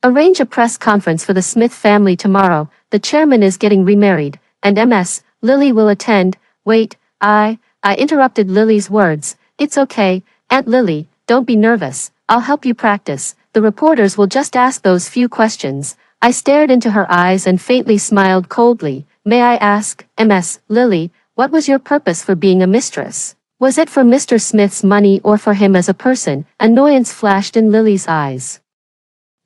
Arrange a press conference for the Smith family tomorrow. The chairman is getting remarried, and Ms. Lily will attend. Wait, I interrupted Lily's words. It's okay, Aunt Lily, don't be nervous. I'll help you practice. The reporters will just ask those few questions. I stared into her eyes and faintly smiled coldly. May I ask, Ms. Lily, what was your purpose for being a mistress? Was it for Mr. Smith's money or for him as a person? Annoyance flashed in Lily's eyes.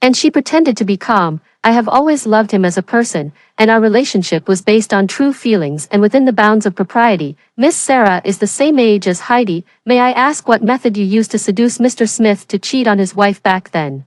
And she pretended to be calm. I have always loved him as a person, and our relationship was based on true feelings and within the bounds of propriety. Miss Sarah is the same age as Heidi. May I ask what method you used to seduce Mr. Smith to cheat on his wife back then?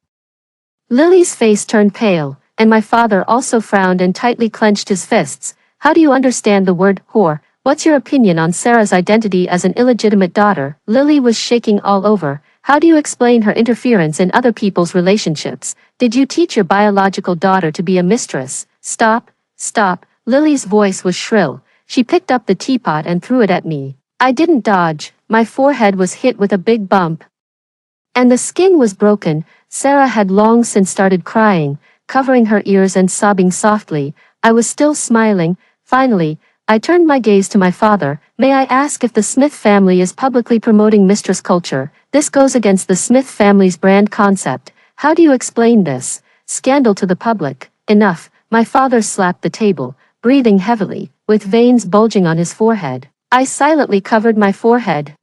Lily's face turned pale, and my father also frowned and tightly clenched his fists. How do you understand the word whore? What's your opinion on Sarah's identity as an illegitimate daughter? Lily was shaking all over. How do you explain her interference in other people's relationships? Did you teach your biological daughter to be a mistress? Stop, stop. Lily's voice was shrill. She picked up the teapot and threw it at me. I didn't dodge. My forehead was hit with a big bump. And the skin was broken. Sarah had long since started crying, covering her ears and sobbing softly. I was still smiling. Finally, I turned my gaze to my father. May I ask if the Smith family is publicly promoting mistress culture? This goes against the Smith family's brand concept. How do you explain this? Scandal to the public. Enough. My father slapped the table, breathing heavily, with veins bulging on his forehead. I silently covered my forehead.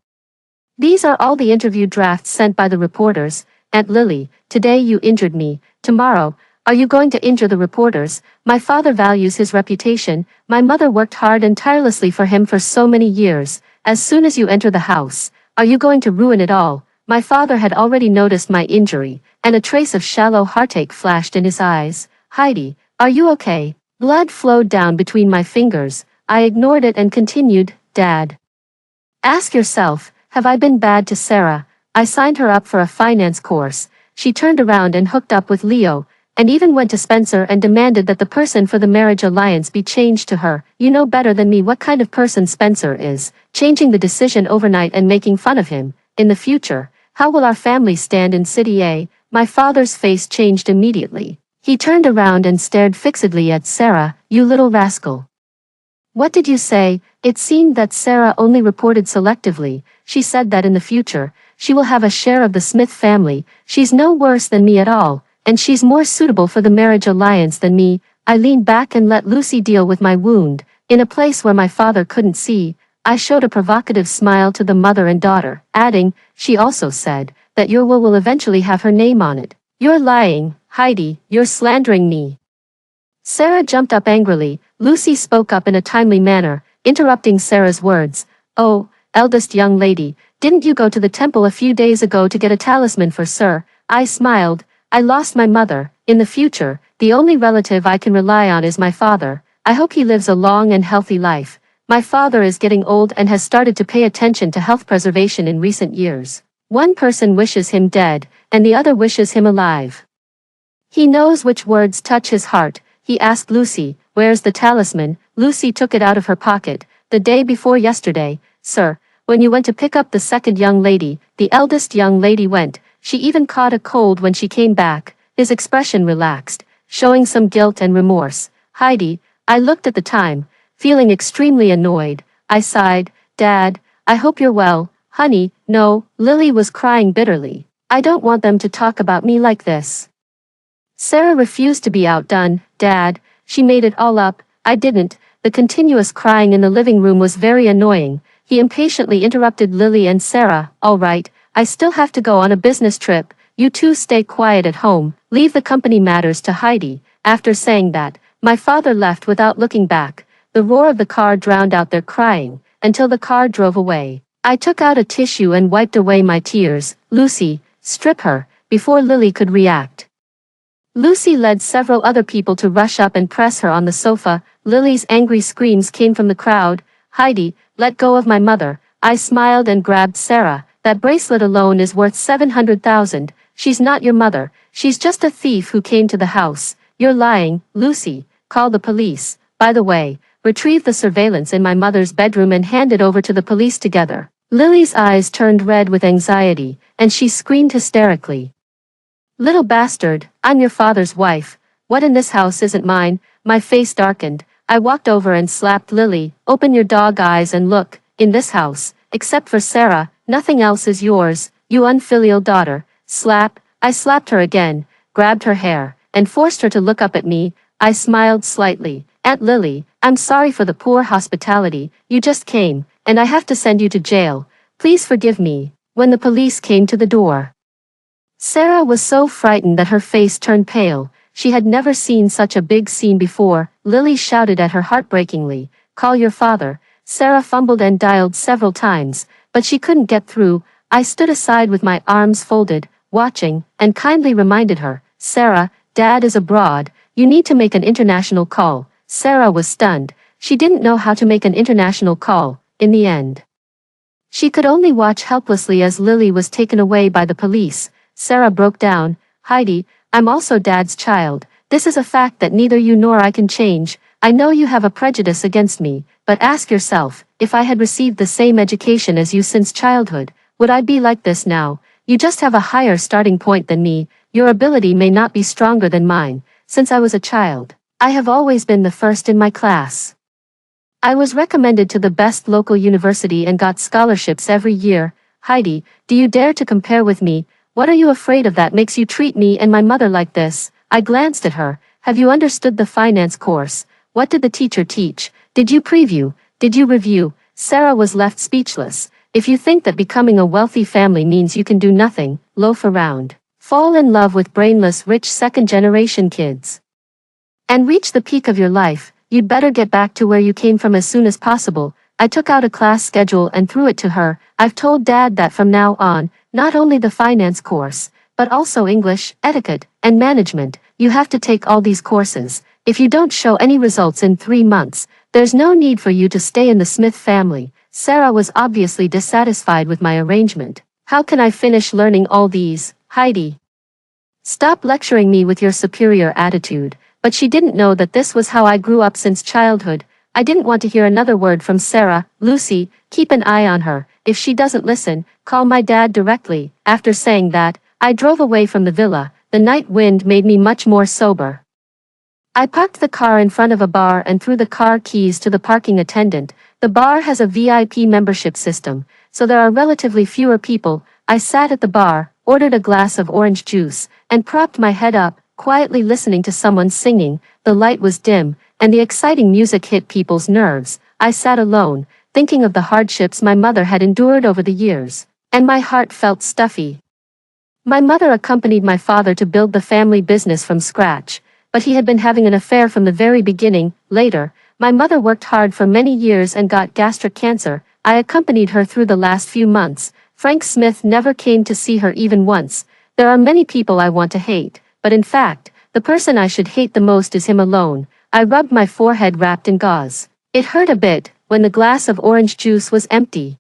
These are all the interview drafts sent by the reporters. Aunt Lily, today you injured me. Tomorrow, are you going to injure the reporters? My father values his reputation. My mother worked hard and tirelessly for him for so many years. As soon as you enter the house, are you going to ruin it all? My father had already noticed my injury, and a trace of shallow heartache flashed in his eyes. Heidi, are you okay? Blood flowed down between my fingers. I ignored it and continued, Dad. Ask yourself, have I been bad to Sarah? I signed her up for a finance course. She turned around and hooked up with Leo, and even went to Spencer and demanded that the person for the marriage alliance be changed to her. You know better than me what kind of person Spencer is, changing the decision overnight and making fun of him. In the future, how will our family stand in City A? My father's face changed immediately. He turned around and stared fixedly at Sarah. You little rascal. What did you say? It seemed that Sarah only reported selectively. She said that in the future, she will have a share of the Smith family. She's no worse than me at all, and she's more suitable for the marriage alliance than me. I leaned back and let Lucy deal with my wound. In a place where my father couldn't see, I showed a provocative smile to the mother and daughter, adding, she also said, that your will eventually have her name on it. You're lying, Heidi, you're slandering me. Sarah jumped up angrily. Lucy spoke up in a timely manner, interrupting Sarah's words. Oh, eldest young lady, didn't you go to the temple a few days ago to get a talisman for Sir? I smiled. I lost my mother. In the future, the only relative I can rely on is my father. I hope he lives a long and healthy life. My father is getting old and has started to pay attention to health preservation in recent years. One person wishes him dead, and the other wishes him alive. He knows which words touch his heart. He asked Lucy, where's the talisman? Lucy took it out of her pocket. The day before yesterday, sir, when you went to pick up the second young lady, the eldest young lady went. She even caught a cold when she came back. His expression relaxed, showing some guilt and remorse. Heidi, I looked at the time, feeling extremely annoyed. I sighed, Dad, I hope you're well. Honey, no, Lily was crying bitterly. I don't want them to talk about me like this. Sarah refused to be outdone. Dad, she made it all up. I didn't. The continuous crying in the living room was very annoying. He impatiently interrupted Lily and Sarah. All right, I still have to go on a business trip. You two stay quiet at home. Leave the company matters to Heidi. After saying that, my father left without looking back. The roar of the car drowned out their crying, until the car drove away. I took out a tissue and wiped away my tears. Lucy, strip her, before Lily could react. Lucy led several other people to rush up and press her on the sofa. Lily's angry screams came from the crowd. Heidi, let go of my mother. I smiled and grabbed Sarah. That bracelet alone is worth 700,000. She's not your mother. She's just a thief who came to the house. You're lying, Lucy. Call the police. By the way, retrieve the surveillance in my mother's bedroom and hand it over to the police together. Lily's eyes turned red with anxiety, and she screamed hysterically. Little bastard, I'm your father's wife. What in this house isn't mine? My face darkened. I walked over and slapped Lily. Open your dog eyes and look. In this house, except for Sarah, nothing else is yours, you unfilial daughter. Slap. I slapped her again, grabbed her hair, and forced her to look up at me. I smiled slightly. Aunt Lily, I'm sorry for the poor hospitality. You just came, and I have to send you to jail. Please forgive me. When the police came to the door, Sarah was so frightened that her face turned pale. She had never seen such a big scene before. Lily shouted at her heartbreakingly, "Call your father." Sarah fumbled and dialed several times, but she couldn't get through. I stood aside with my arms folded, watching, and kindly reminded her, "Sarah, Dad is abroad. You need to make an international call." Sarah was stunned. She didn't know how to make an international call, in the end. She could only watch helplessly as Lily was taken away by the police. Sarah broke down. "Heidi, I'm also Dad's child. This is a fact that neither you nor I can change. I know you have a prejudice against me, but ask yourself, if I had received the same education as you since childhood, would I be like this now? You just have a higher starting point than me. Your ability may not be stronger than mine. Since I was a child, I have always been the first in my class. I was recommended to the best local university and got scholarships every year. Heidi, do you dare to compare with me? What are you afraid of that makes you treat me and my mother like this?" I glanced at her. "Have you understood the finance course? What did the teacher teach? Did you preview? Did you review?" Sarah was left speechless. If you think that becoming a wealthy family means you can do nothing, loaf around, fall in love with brainless rich second-generation kids, and reach the peak of your life, you'd better get back to where you came from as soon as possible. I took out a class schedule and threw it to her. "I've told Dad that from now on, not only the finance course, but also English, etiquette, and management, you have to take all these courses. If you don't show any results in 3 months, there's no need for you to stay in the Smith family." Sarah was obviously dissatisfied with my arrangement. "How can I finish learning all these, Heidi? Stop lecturing me with your superior attitude." But she didn't know that this was how I grew up since childhood. I didn't want to hear another word from Sarah. "Lucy, keep an eye on her. If she doesn't listen, call my dad directly." After saying that, I drove away from the villa. The night wind made me much more sober. I parked the car in front of a bar and threw the car keys to the parking attendant. The bar has a VIP membership system, so there are relatively fewer people. I sat at the bar, ordered a glass of orange juice, and propped my head up, quietly listening to someone singing. The light was dim, and the exciting music hit people's nerves. I sat alone, thinking of the hardships my mother had endured over the years, and my heart felt stuffy. My mother accompanied my father to build the family business from scratch, but he had been having an affair from the very beginning. Later, my mother worked hard for many years and got gastric cancer. I accompanied her through the last few months. Frank Smith never came to see her even once. There are many people I want to hate, but in fact, the person I should hate the most is him alone. I rubbed my forehead wrapped in gauze. It hurt a bit when the glass of orange juice was empty.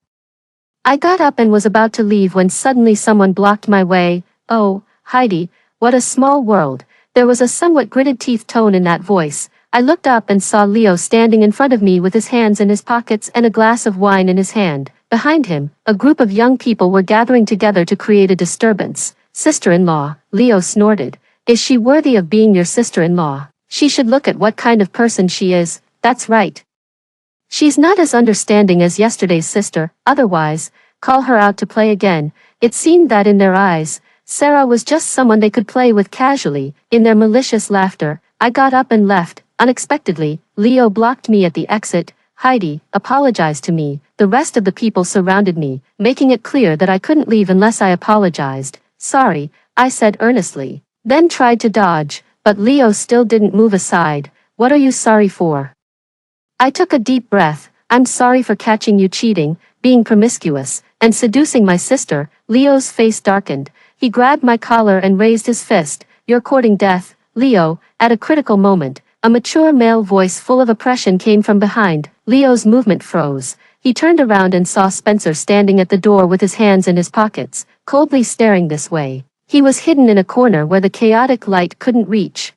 I got up and was about to leave when suddenly someone blocked my way. "Oh, Heidi, what a small world." There was a somewhat gritted teeth tone in that voice. I looked up and saw Leo standing in front of me with his hands in his pockets and a glass of wine in his hand. Behind him, a group of young people were gathering together to create a disturbance. "Sister-in-law," Leo snorted. "Is she worthy of being your sister-in-law? She should look at what kind of person she is." "That's right. She's not as understanding as yesterday's sister, otherwise, call her out to play again." It seemed that in their eyes, Sarah was just someone they could play with casually. In their malicious laughter, I got up and left. Unexpectedly, Leo blocked me at the exit. "Heidi, apologize to me." The rest of the people surrounded me, making it clear that I couldn't leave unless I apologized. "Sorry," I said earnestly, then tried to dodge, but Leo still didn't move aside. "What are you sorry for?" I took a deep breath. "I'm sorry for catching you cheating, being promiscuous, and seducing my sister." Leo's face darkened. He grabbed my collar and raised his fist. "You're courting death, Leo." At a critical moment, a mature male voice full of oppression came from behind. Leo's movement froze. He turned around and saw Spencer standing at the door with his hands in his pockets, coldly staring this way. He was hidden in a corner where the chaotic light couldn't reach,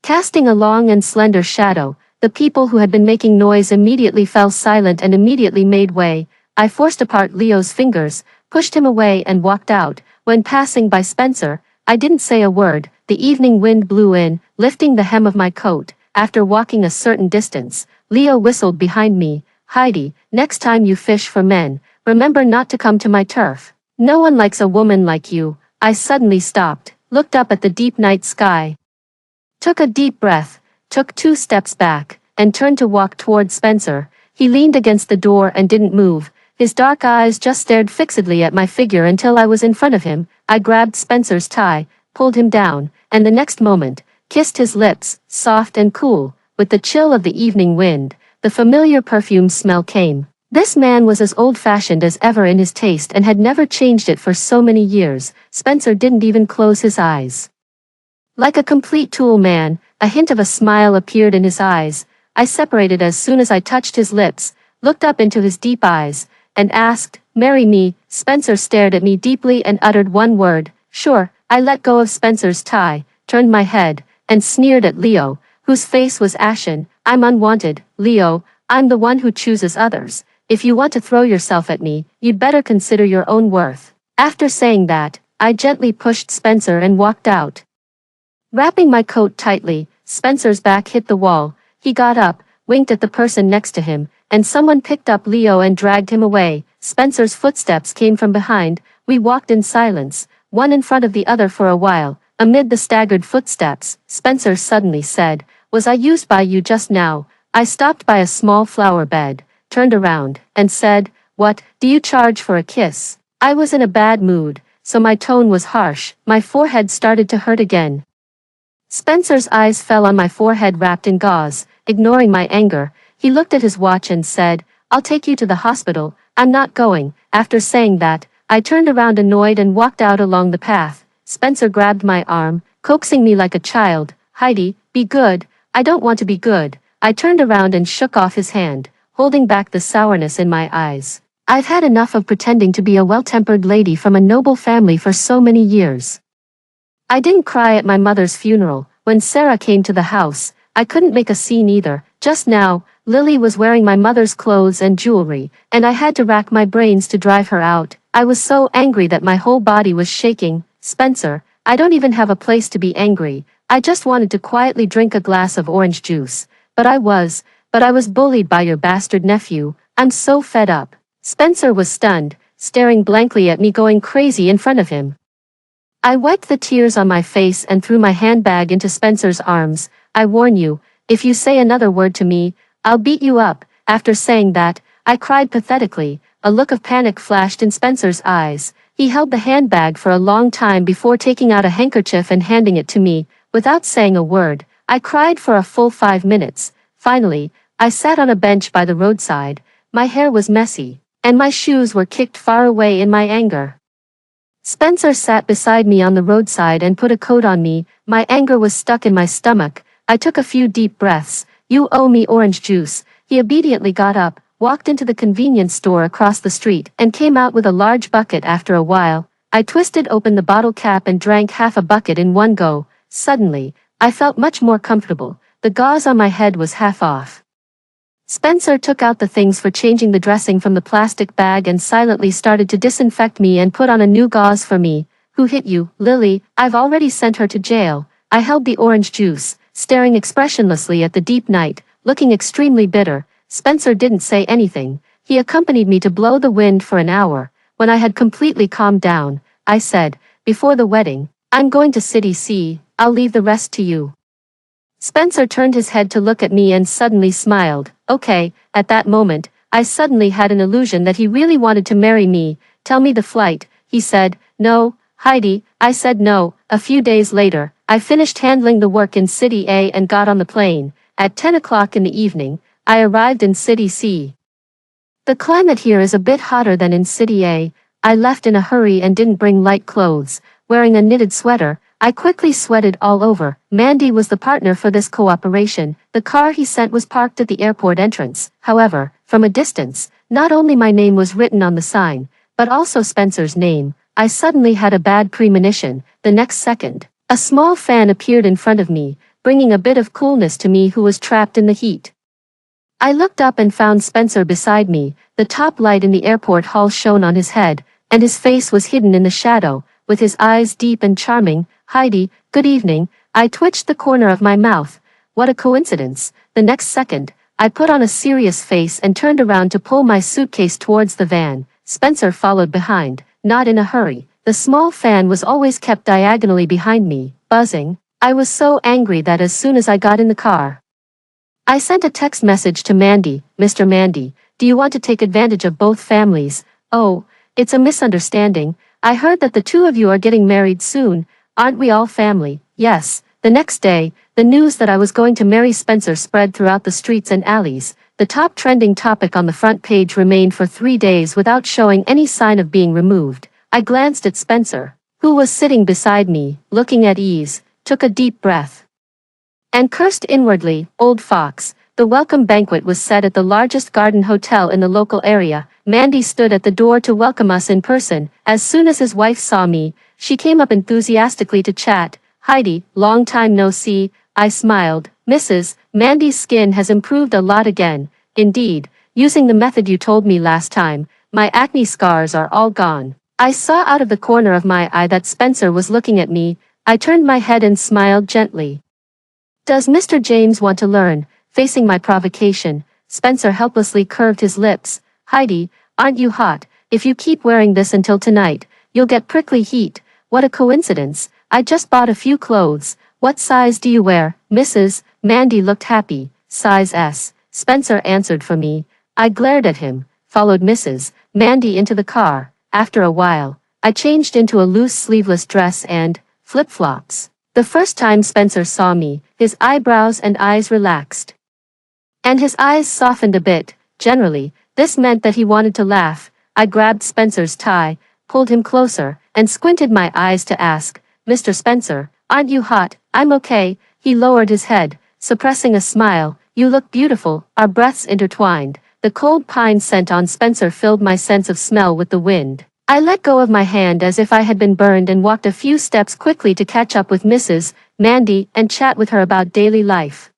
casting a long and slender shadow. The people who had been making noise immediately fell silent and immediately made way. I forced apart Leo's fingers, pushed him away and walked out. When passing by Spencer, I didn't say a word. The evening wind blew in, lifting the hem of my coat. After walking a certain distance, Leo whistled behind me. Heidi, next time you fish for men, remember not to come to my turf. No one likes a woman like you. I suddenly stopped, looked up at the deep night sky, took a deep breath, took 2 steps back, and turned to walk toward Spencer. He leaned against the door and didn't move. His dark eyes just stared fixedly at my figure until I was in front of him. I grabbed Spencer's tie, pulled him down, and the next moment, kissed his lips, soft and cool. With the chill of the evening wind, the familiar perfume smell came. This man was as old-fashioned as ever in his taste and had never changed it for so many years. Spencer didn't even close his eyes. Like a complete tool man, a hint of a smile appeared in his eyes. I separated as soon as I touched his lips, looked up into his deep eyes, and asked, "Marry me?" Spencer stared at me deeply and uttered one word, "Sure." I let go of Spencer's tie, turned my head, and sneered at Leo, whose face was ashen. "I'm unwanted, Leo. I'm the one who chooses others. If you want to throw yourself at me, you'd better consider your own worth." After saying that, I gently pushed Spencer and walked out. Wrapping my coat tightly, Spencer's back hit the wall. He got up, winked at the person next to him, and someone picked up Leo and dragged him away. Spencer's footsteps came from behind. We walked in silence, one in front of the other for a while. Amid the staggered footsteps, Spencer suddenly said, "Was I used by you just now?" I stopped by a small flower bed, turned around, and said, "What, do you charge for a kiss?" I was in a bad mood, so my tone was harsh. My forehead started to hurt again. Spencer's eyes fell on my forehead wrapped in gauze. Ignoring my anger, he looked at his watch and said, "I'll take you to the hospital." "I'm not going." After saying that, I turned around annoyed and walked out along the path. Spencer grabbed my arm, coaxing me like a child. "Heidi, be good." "I don't want to be good." I turned around and shook off his hand, holding back the sourness in my eyes. I've had enough of pretending to be a well-tempered lady from a noble family for so many years. I didn't cry at my mother's funeral. When Sarah came to the house, I couldn't make a scene either. Just now, Lily was wearing my mother's clothes and jewelry, and I had to rack my brains to drive her out. I was so angry that my whole body was shaking. "Spencer, I don't even have a place to be angry. I just wanted to quietly drink a glass of orange juice. But I was bullied by your bastard nephew. I'm so fed up." Spencer was stunned, staring blankly at me going crazy in front of him. I wiped the tears on my face and threw my handbag into Spencer's arms. "I warn you, if you say another word to me, I'll beat you up." After saying that, I cried pathetically. A look of panic flashed in Spencer's eyes. He held the handbag for a long time before taking out a handkerchief and handing it to me. Without saying a word, I cried for a full 5 minutes. Finally, I sat on a bench by the roadside. My hair was messy, and my shoes were kicked far away in my anger. Spencer sat beside me on the roadside and put a coat on me. My anger was stuck in my stomach. I took a few deep breaths. "You owe me orange juice." He obediently got up, walked into the convenience store across the street, and came out with a large bucket. After a while, I twisted open the bottle cap and drank half a bucket in one go. Suddenly, I felt much more comfortable. The gauze on my head was half off. Spencer took out the things for changing the dressing from the plastic bag and silently started to disinfect me and put on a new gauze for me. "Who hit you?" "Lily. I've already sent her to jail." I held the orange juice, staring expressionlessly at the deep night, looking extremely bitter. Spencer didn't say anything. He accompanied me to blow the wind for an hour. When I had completely calmed down, I said, "Before the wedding, I'm going to City C. I'll leave the rest to you." Spencer turned his head to look at me and suddenly smiled. "Okay." At that moment, I suddenly had an illusion that he really wanted to marry me. "Tell me the flight," he said. "No, Heidi." I said no. A few days later, I finished handling the work in City A and got on the plane. At 10 o'clock in the evening, I arrived in City C. The climate here is a bit hotter than in City A. I left in a hurry and didn't bring light clothes. Wearing a knitted sweater, I quickly sweated all over. Mandy was the partner for this cooperation. The car he sent was parked at the airport entrance. However, from a distance, not only my name was written on the sign, but also Spencer's name. I suddenly had a bad premonition. The next second, a small fan appeared in front of me, bringing a bit of coolness to me who was trapped in the heat. I looked up and found Spencer beside me. The top light in the airport hall shone on his head, and his face was hidden in the shadow. with his eyes deep and charming. Heidi, good evening. I twitched the corner of my mouth. What a coincidence. The next second, I put on a serious face and turned around to pull my suitcase towards the van. Spencer followed behind, not in a hurry. The small fan was always kept diagonally behind me, buzzing. I was so angry that as soon as I got in the car, I sent a text message to Mandy. Mr. Mandy, do you want to take advantage of both families? Oh, it's a misunderstanding. I heard that the two of you are getting married soon. Aren't we all family? Yes. The next day, the news that I was going to marry Spencer spread throughout the streets and alleys. The top trending topic on the front page remained for 3 days without showing any sign of being removed. I glanced at Spencer, who was sitting beside me, looking at ease, took a deep breath, and cursed inwardly. Old fox. The welcome banquet was set at the largest garden hotel in the local area. Mandy stood at the door to welcome us in person. As soon as his wife saw me, she came up enthusiastically to chat. Heidi, long time no see. I smiled. Mrs. Mandy's skin has improved a lot again. Indeed, using the method you told me last time, my acne scars are all gone. I saw out of the corner of my eye that Spencer was looking at me. I turned my head and smiled gently. Does Mr. James want to learn? Facing my provocation, Spencer helplessly curved his lips. Heidi, aren't you hot? If you keep wearing this until tonight, you'll get prickly heat. What a coincidence. I just bought a few clothes. What size do you wear, Mrs.? Mandy looked happy. Size S. Spencer answered for me. I glared at him, followed Mrs. Mandy into the car. After a while, I changed into a loose sleeveless dress and flip-flops. The first time Spencer saw me, his eyebrows and eyes relaxed, and his eyes softened a bit. Generally, this meant that he wanted to laugh. I grabbed Spencer's tie, pulled him closer, and squinted my eyes to ask, Mr. Spencer, aren't you hot? I'm okay. He lowered his head, suppressing a smile. You look beautiful. Our breaths intertwined. The cold pine scent on Spencer filled my sense of smell with the wind. I let go of my hand as if I had been burned and walked a few steps quickly to catch up with Mrs. Mandy and chat with her about daily life.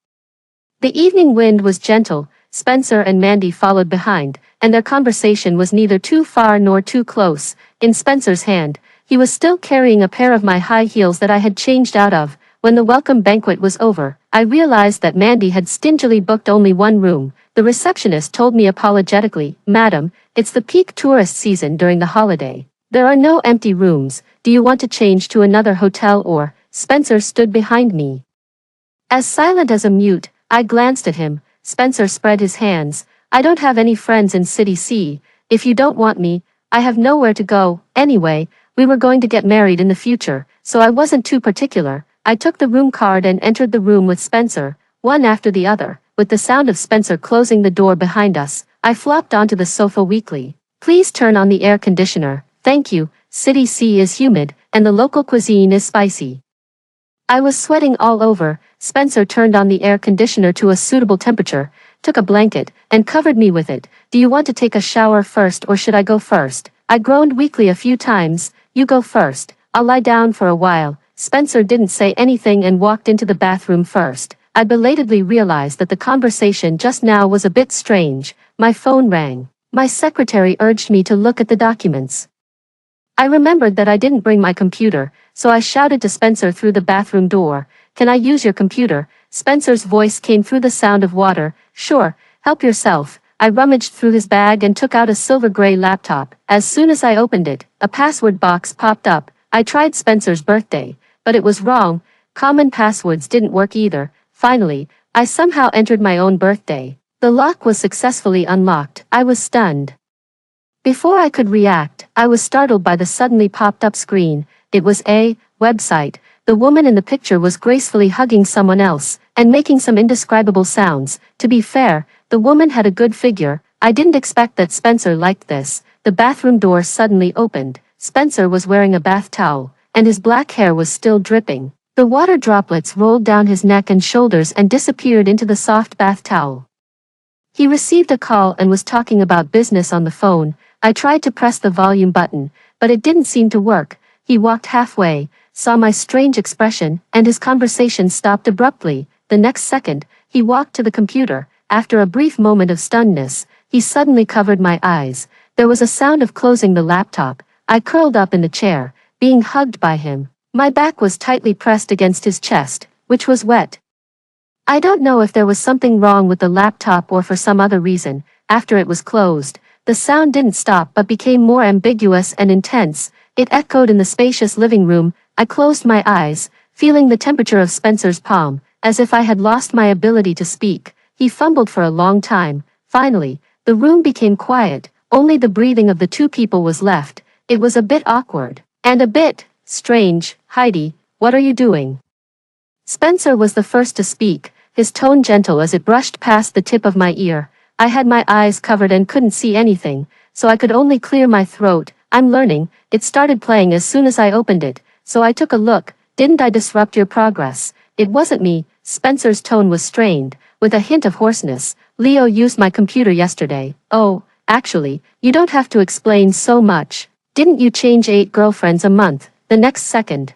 The evening wind was gentle. Spencer and Mandy followed behind, and their conversation was neither too far nor too close. In Spencer's hand, he was still carrying a pair of my high heels that I had changed out of. When the welcome banquet was over, I realized that Mandy had stingily booked only one room. The receptionist told me apologetically, Madam, it's the peak tourist season during the holiday. There are no empty rooms. Do you want to change to another hotel or? Spencer stood behind me, as silent as a mute. I glanced at him. Spencer spread his hands. I don't have any friends in City C. If you don't want me, I have nowhere to go. Anyway, we were going to get married in the future, so I wasn't too particular. I took the room card and entered the room with Spencer, one after the other. With the sound of Spencer closing the door behind us, I flopped onto the sofa weakly. Please turn on the air conditioner. Thank you. City C is humid, and the local cuisine is spicy. I was sweating all over. Spencer turned on the air conditioner to a suitable temperature, took a blanket, and covered me with it. Do you want to take a shower first or should I go first? I groaned weakly a few times. You go first. I'll lie down for a while. Spencer didn't say anything and walked into the bathroom first. I belatedly realized that the conversation just now was a bit strange. My phone rang. My secretary urged me to look at the documents. I remembered that I didn't bring my computer, so I shouted to Spencer through the bathroom door, Can I use your computer? Spencer's voice came through the sound of water. Sure, help yourself. I rummaged through his bag and took out a silver gray laptop. As soon as I opened it, a password box popped up. I tried Spencer's birthday, but it was wrong. Common passwords didn't work either. Finally, I somehow entered my own birthday. The lock was successfully unlocked. I was stunned. Before I could react, I was startled by the suddenly popped up screen. It was a website. The woman in the picture was gracefully hugging someone else and making some indescribable sounds. To be fair, the woman had a good figure. I didn't expect that Spencer liked this. The bathroom door suddenly opened. Spencer was wearing a bath towel, and his black hair was still dripping. The water droplets rolled down his neck and shoulders and disappeared into the soft bath towel. He received a call and was talking about business on the phone. I tried to press the volume button, but it didn't seem to work. He walked halfway, saw my strange expression, and his conversation stopped abruptly. The next second, he walked to the computer. After a brief moment of stunnedness, he suddenly covered my eyes. There was a sound of closing the laptop. I curled up in the chair, being hugged by him. My back was tightly pressed against his chest, which was wet. I don't know if there was something wrong with the laptop or for some other reason. After it was closed, the sound didn't stop but became more ambiguous and intense. It echoed in the spacious living room. I closed my eyes, feeling the temperature of Spencer's palm, as if I had lost my ability to speak. He fumbled for a long time. Finally, the room became quiet. Only the breathing of the two people was left. It was a bit awkward, and a bit strange. Heidi, what are you doing? Spencer was the first to speak, his tone gentle as it brushed past the tip of my ear. I had my eyes covered and couldn't see anything, so I could only clear my throat. I'm learning. It started playing as soon as I opened it, so I took a look. Didn't I disrupt your progress? It wasn't me. Spencer's tone was strained, with a hint of hoarseness. Leo used my computer yesterday. Oh, actually, you don't have to explain so much. Didn't you change 8 girlfriends a month? The next second,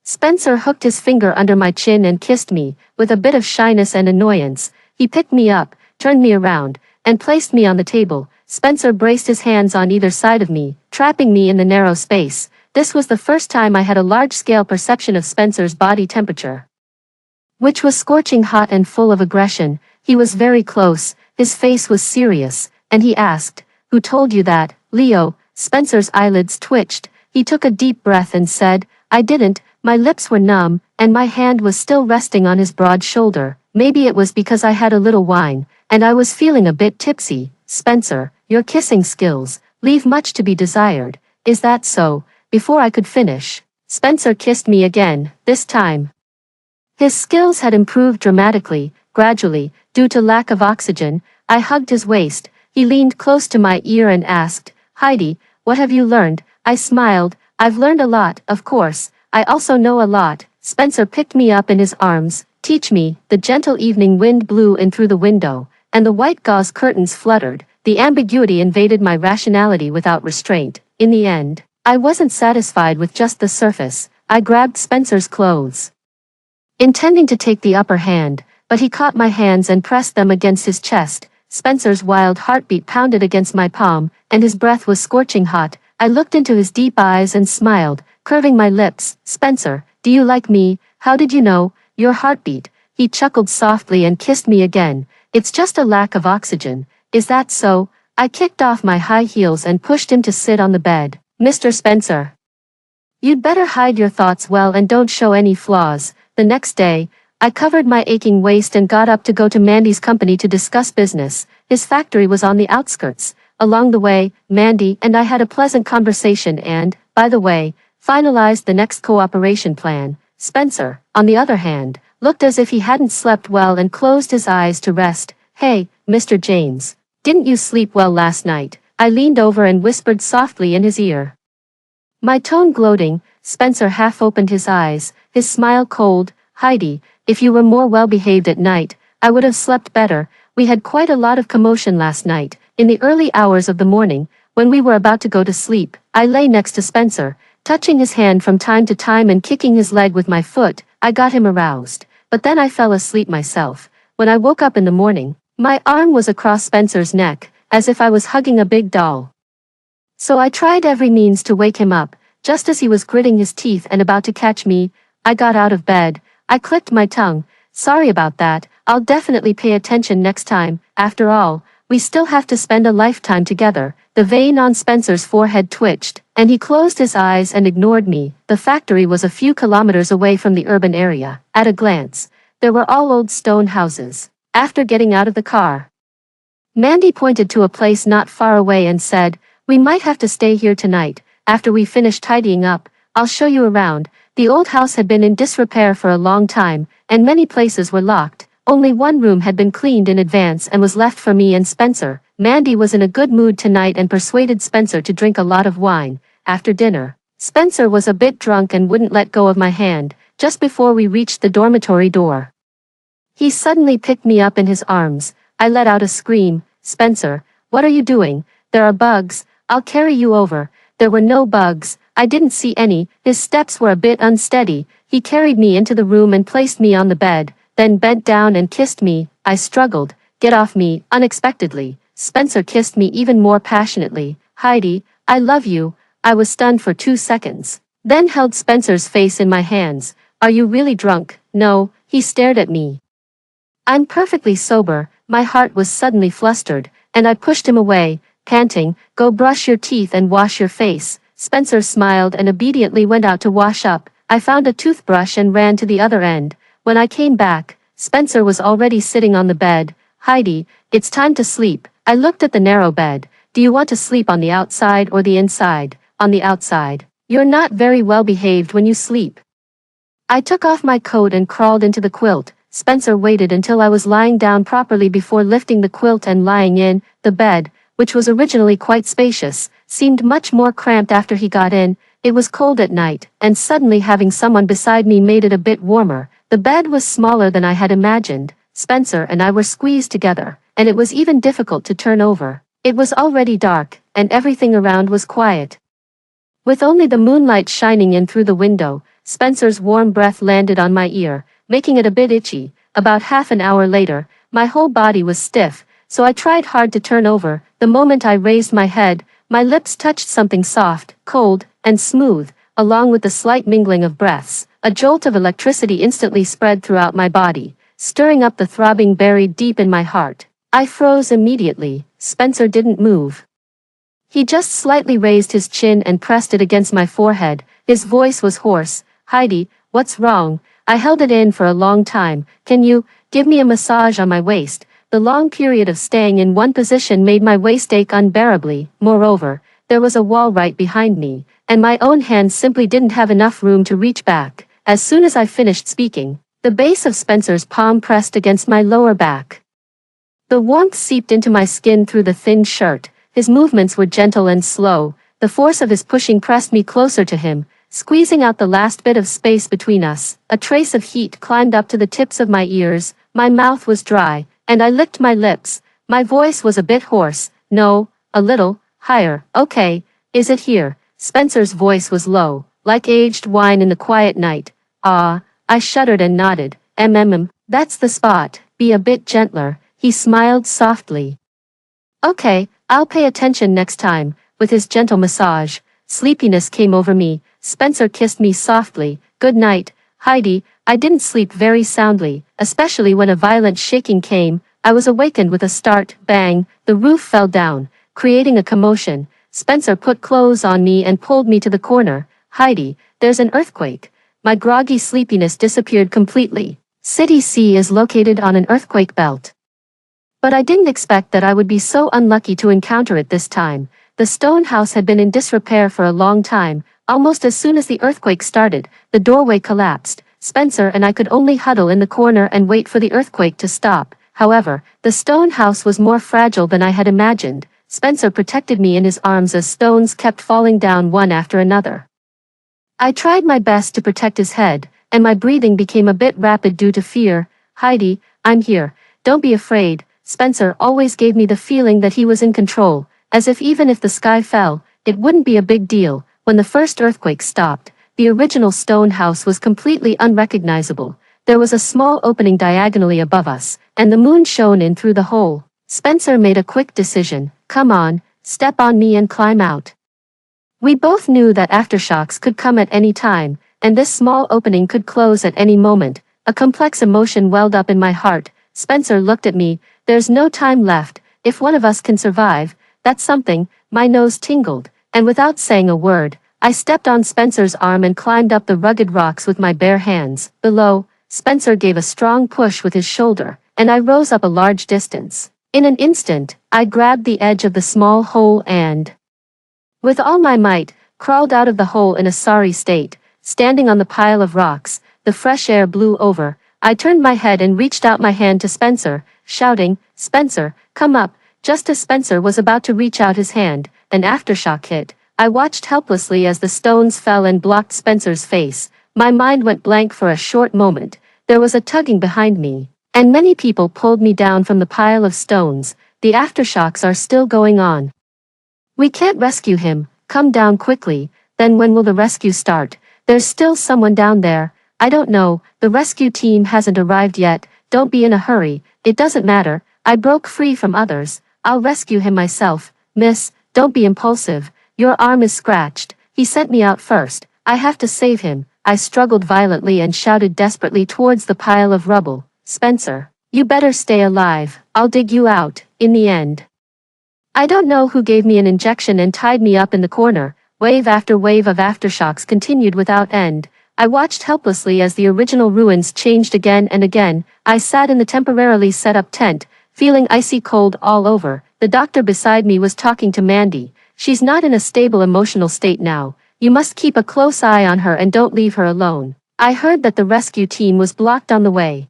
Spencer hooked his finger under my chin and kissed me, with a bit of shyness and annoyance. He picked me up, turned me around, and placed me on the table. Spencer braced his hands on either side of me, trapping me in the narrow space. This was the first time I had a large-scale perception of Spencer's body temperature, which was scorching hot and full of aggression. He was very close, his face was serious, and he asked, "Who told you that, Leo?" Spencer's eyelids twitched. He took a deep breath and said, "I didn't." My lips were numb, and my hand was still resting on his broad shoulder. Maybe it was because I had a little wine, and I was feeling a bit tipsy. "Spencer, your kissing skills leave much to be desired." "Is that so?" Before I could finish, Spencer kissed me again, this time. His skills had improved dramatically, gradually, due to lack of oxygen. I hugged his waist. He leaned close to my ear and asked, "Heidi, what have you learned?" I smiled. "I've learned a lot, of course. I also know a lot." Spencer picked me up in his arms. "Teach me." The gentle evening wind blew in through the window, and the white gauze curtains fluttered. The ambiguity invaded my rationality without restraint. In the end, I wasn't satisfied with just the surface. I grabbed Spencer's clothes, intending to take the upper hand, but he caught my hands and pressed them against his chest. Spencer's wild heartbeat pounded against my palm, and his breath was scorching hot. I looked into his deep eyes and smiled, curving my lips. "Spencer, do you like me? How did you know?" "Your heartbeat." He chuckled softly and kissed me again. "It's just a lack of oxygen." "Is that so?" I kicked off my high heels and pushed him to sit on the bed. "Mr. Spencer, you'd better hide your thoughts well and don't show any flaws." The next day, I covered my aching waist and got up to go to Mandy's company to discuss business. His factory was on the outskirts. Along the way, Mandy and I had a pleasant conversation and, by the way, finalized the next cooperation plan. Spencer, on the other hand, looked as if he hadn't slept well and closed his eyes to rest. "Hey, Mr. James, didn't you sleep well last night?" I leaned over and whispered softly in his ear, my tone gloating. Spencer half opened his eyes, his smile cold. "Heidi, if you were more well-behaved at night, I would have slept better. We had quite a lot of commotion last night." In the early hours of the morning, when we were about to go to sleep, I lay next to Spencer, touching his hand from time to time and kicking his leg with my foot. I got him aroused, but then I fell asleep myself. When I woke up in the morning, my arm was across Spencer's neck, as if I was hugging a big doll. So I tried every means to wake him up. Just as he was gritting his teeth and about to catch me, I got out of bed. I clicked my tongue. "Sorry about that. I'll definitely pay attention next time. After all, we still have to spend a lifetime together." The vein on Spencer's forehead twitched, and he closed his eyes and ignored me. The factory was a few kilometers away from the urban area. At a glance, there were all old stone houses. After getting out of the car, Mandy pointed to a place not far away and said, "We might have to stay here tonight. After we finish tidying up, I'll show you around." The old house had been in disrepair for a long time, and many places were locked. Only one room had been cleaned in advance and was left for me and Spencer. Mandy was in a good mood tonight and persuaded Spencer to drink a lot of wine. After dinner, Spencer was a bit drunk and wouldn't let go of my hand. Just before we reached the dormitory door, he suddenly picked me up in his arms. I let out a scream. "Spencer, what are you doing? There are bugs. I'll carry you over." There were no bugs. I didn't see any. His steps were a bit unsteady. He carried me into the room and placed me on the bed, then bent down and kissed me. I struggled. "Get off me." Unexpectedly, Spencer kissed me even more passionately. "Heidi, I love you." I was stunned for 2 seconds. then held Spencer's face in my hands. Are you really drunk? No, he stared at me. I'm perfectly sober. My heart was suddenly flustered, and I pushed him away, panting, go brush your teeth and wash your face. Spencer smiled and obediently went out to wash up. I found a toothbrush and ran to the other end. When I came back, Spencer was already sitting on the bed. Heidi, it's time to sleep. I looked at the narrow bed. Do you want to sleep on the outside or the inside? On the outside. You're not very well behaved when you sleep. I took off my coat and crawled into the quilt. Spencer waited until I was lying down properly before lifting the quilt and lying in. The bed, which was originally quite spacious, seemed much more cramped after he got in. It was cold at night, and suddenly having someone beside me made it a bit warmer. The bed was smaller than I had imagined. Spencer and I were squeezed together, and it was even difficult to turn over. It was already dark, and everything around was quiet. With only the moonlight shining in through the window, Spencer's warm breath landed on my ear, making it a bit itchy. About half an hour later, my whole body was stiff, so I tried hard to turn over. The moment I raised my head, my lips touched something soft, cold, and smooth, along with the slight mingling of breaths. A jolt of electricity instantly spread throughout my body, stirring up the throbbing buried deep in my heart. I froze immediately. Spencer didn't move. He just slightly raised his chin and pressed it against my forehead. His voice was hoarse. Heidi, what's wrong? I held it in for a long time. Can you give me a massage on my waist? The long period of staying in one position made my waist ache unbearably. Moreover, there was a wall right behind me, and my own hands simply didn't have enough room to reach back. As soon as I finished speaking, the base of Spencer's palm pressed against my lower back. The warmth seeped into my skin through the thin shirt. His movements were gentle and slow. The force of his pushing pressed me closer to him, squeezing out the last bit of space between us. A trace of heat climbed up to the tips of my ears. My mouth was dry, and I licked my lips. My voice was a bit hoarse. No, a little higher. Okay, is it here? Spencer's voice was low, like aged wine in the quiet night. Ah, I shuddered and nodded. That's the spot. Be a bit gentler. He smiled softly. Okay, I'll pay attention next time. With his gentle massage, sleepiness came over me. Spencer kissed me softly. Good night, Heidi. I didn't sleep very soundly, especially when a violent shaking came. I was awakened with a start. Bang, the roof fell down, creating a commotion. Spencer put clothes on me and pulled me to the corner. Heidi, there's an earthquake. My groggy sleepiness disappeared completely. City C is located on an earthquake belt. But I didn't expect that I would be so unlucky to encounter it this time. The stone house had been in disrepair for a long time. Almost as soon as the earthquake started, the doorway collapsed. Spencer and I could only huddle in the corner and wait for the earthquake to stop. However, the stone house was more fragile than I had imagined. Spencer protected me in his arms as stones kept falling down one after another. I tried my best to protect his head, and my breathing became a bit rapid due to fear. Heidi, I'm here. Don't be afraid. Spencer always gave me the feeling that he was in control, as if even if the sky fell, it wouldn't be a big deal. When the first earthquake stopped, the original stone house was completely unrecognizable. There was a small opening diagonally above us, and the moon shone in through the hole. Spencer made a quick decision. Come on, step on me and climb out. We both knew that aftershocks could come at any time, and this small opening could close at any moment. A complex emotion welled up in my heart. Spencer looked at me. There's no time left. If one of us can survive, that's something. My nose tingled, and without saying a word, I stepped on Spencer's arm and climbed up the rugged rocks with my bare hands. Below, Spencer gave a strong push with his shoulder, and I rose up a large distance. In an instant, I grabbed the edge of the small hole and, with all my might, crawled out of the hole in a sorry state. Standing on the pile of rocks, the fresh air blew over. I turned my head and reached out my hand to Spencer, shouting, Spencer, come up. Just as Spencer was about to reach out his hand, an aftershock hit. I watched helplessly as the stones fell and blocked Spencer's face. My mind went blank for a short moment. There was a tugging behind me, and many people pulled me down from the pile of stones. The aftershocks are still going on. We can't rescue him. Come down quickly. Then when will the rescue start? There's still someone down there. I don't know. The rescue team hasn't arrived yet. Don't be in a hurry. It doesn't matter. I broke free from others. I'll rescue him myself. Miss, don't be impulsive. Your arm is scratched. He sent me out first. I have to save him. I struggled violently and shouted desperately towards the pile of rubble. Spencer, you better stay alive. I'll dig you out, in the end. I don't know who gave me an injection and tied me up in the corner. Wave after wave of aftershocks continued without end. I watched helplessly as the original ruins changed again and again. I sat in the temporarily set up tent, feeling icy cold all over. The doctor beside me was talking to Mandy. She's not in a stable emotional state now. You must keep a close eye on her and don't leave her alone. I heard that the rescue team was blocked on the way.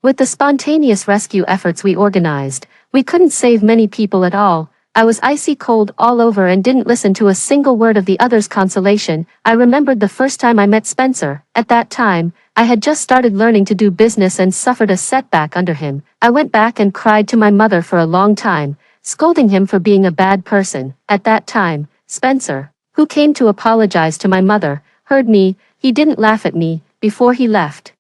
With the spontaneous rescue efforts we organized, we couldn't save many people at all. I was icy cold all over and didn't listen to a single word of the other's consolation. I remembered the first time I met Spencer. At that time, I had just started learning to do business and suffered a setback under him. I went back and cried to my mother for a long time, scolding him for being a bad person. At that time, Spencer, who came to apologize to my mother, heard me. He didn't laugh at me. Before he left,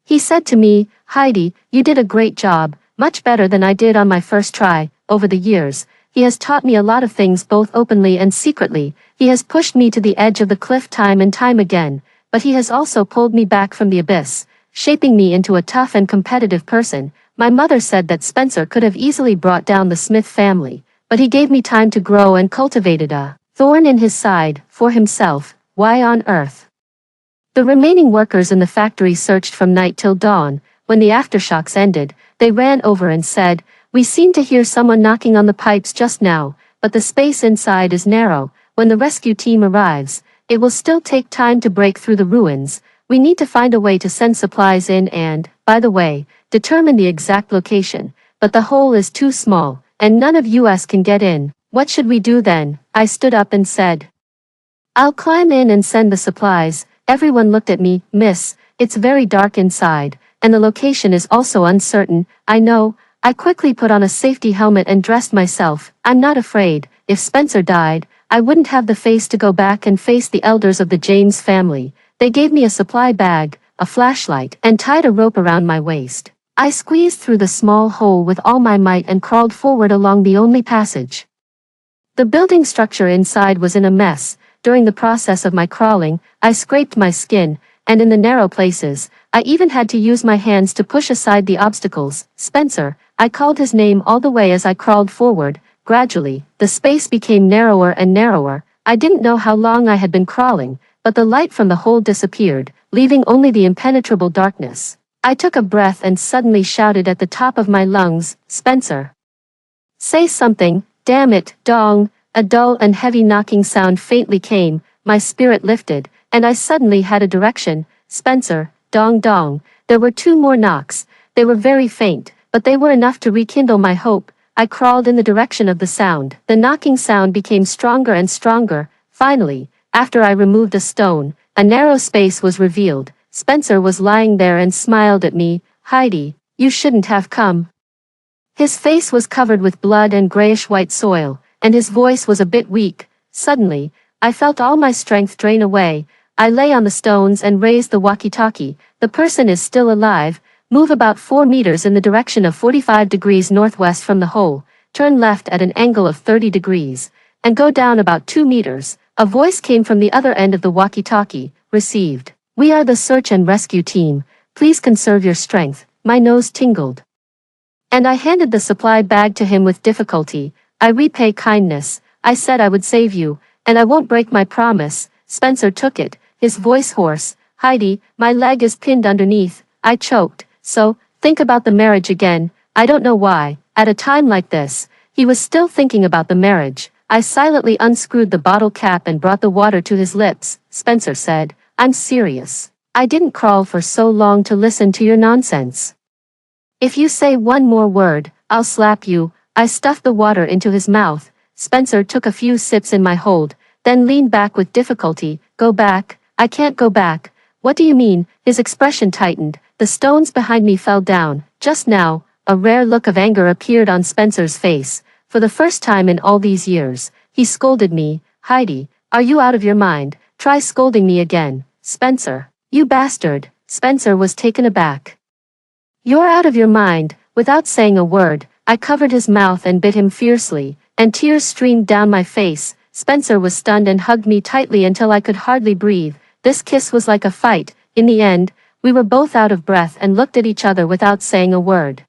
he said to me, "Heidi, you did a great job, much better than I did on my first try." Over the years, he has taught me a lot of things both openly and secretly. He has pushed me to the edge of the cliff time and time again, but he has also pulled me back from the abyss, shaping me into a tough and competitive person. My mother said that Spencer could have easily brought down the Smith family, but he gave me time to grow and cultivated a thorn in his side for himself. Why on earth? The remaining workers in the factory searched from night till dawn. When the aftershocks ended, they ran over and said, "We seem to hear someone knocking on the pipes just now, but the space inside is narrow. When the rescue team arrives, it will still take time to break through the ruins. We need to find a way to send supplies in and, by the way, determine the exact location. But the hole is too small, and none of us can get in. What should we do then?" I stood up and said, "I'll climb in and send the supplies." Everyone looked at me. "Miss, it's very dark inside, and the location is also uncertain." "I know." I quickly put on a safety helmet and dressed myself. "I'm not afraid. If Spencer died, I wouldn't have the face to go back and face the elders of the James family." They gave me a supply bag, a flashlight, and tied a rope around my waist. I squeezed through the small hole with all my might and crawled forward along the only passage. The building structure inside was in a mess. During the process of my crawling, I scraped my skin, and in the narrow places, I even had to use my hands to push aside the obstacles. "Spencer," I called his name all the way as I crawled forward. Gradually, the space became narrower and narrower. I didn't know how long I had been crawling, but the light from the hole disappeared, leaving only the impenetrable darkness. I took a breath and suddenly shouted at the top of my lungs, "Spencer, say something, damn it." Dong. A dull and heavy knocking sound faintly came. My spirit lifted, and I suddenly had a direction. "Spencer." Dong dong. There were two more knocks. They were very faint, but they were enough to rekindle my hope. I crawled in the direction of the sound. The knocking sound became stronger and stronger. Finally, after I removed a stone, a narrow space was revealed. Spencer was lying there and smiled at me. "Heidi, you shouldn't have come." His face was covered with blood and grayish-white soil, and his voice was a bit weak. Suddenly, I felt all my strength drain away. I lay on the stones and raised the walkie-talkie. "The person is still alive. Move about 4 meters in the direction of 45 degrees northwest from the hole. Turn left at an angle of 30 degrees. And go down about 2 meters. A voice came from the other end of the walkie-talkie. "Received. We are the search and rescue team. Please conserve your strength." My nose tingled, and I handed the supply bag to him with difficulty. "I repay kindness. I said I would save you, and I won't break my promise." Spencer took it, his voice hoarse. "Heidi, my leg is pinned underneath." I choked. "So, think about the marriage again." I don't know why, at a time like this, he was still thinking about the marriage. I silently unscrewed the bottle cap and brought the water to his lips. Spencer said, "I'm serious. I didn't crawl for so long to listen to your nonsense. If you say one more word, I'll slap you." I stuffed the water into his mouth. Spencer took a few sips in my hold, then leaned back with difficulty. "Go back." "I can't go back." "What do you mean?" His expression tightened. The stones behind me fell down. Just now, a rare look of anger appeared on Spencer's face. For the first time in all these years, he scolded me. "Heidi, are you out of your mind? Try scolding me again." "Spencer, you bastard." Spencer was taken aback. "You're out of your mind." Without saying a word, I covered his mouth and bit him fiercely, and tears streamed down my face. Spencer was stunned and hugged me tightly until I could hardly breathe. This kiss was like a fight. In the end, we were both out of breath and looked at each other without saying a word.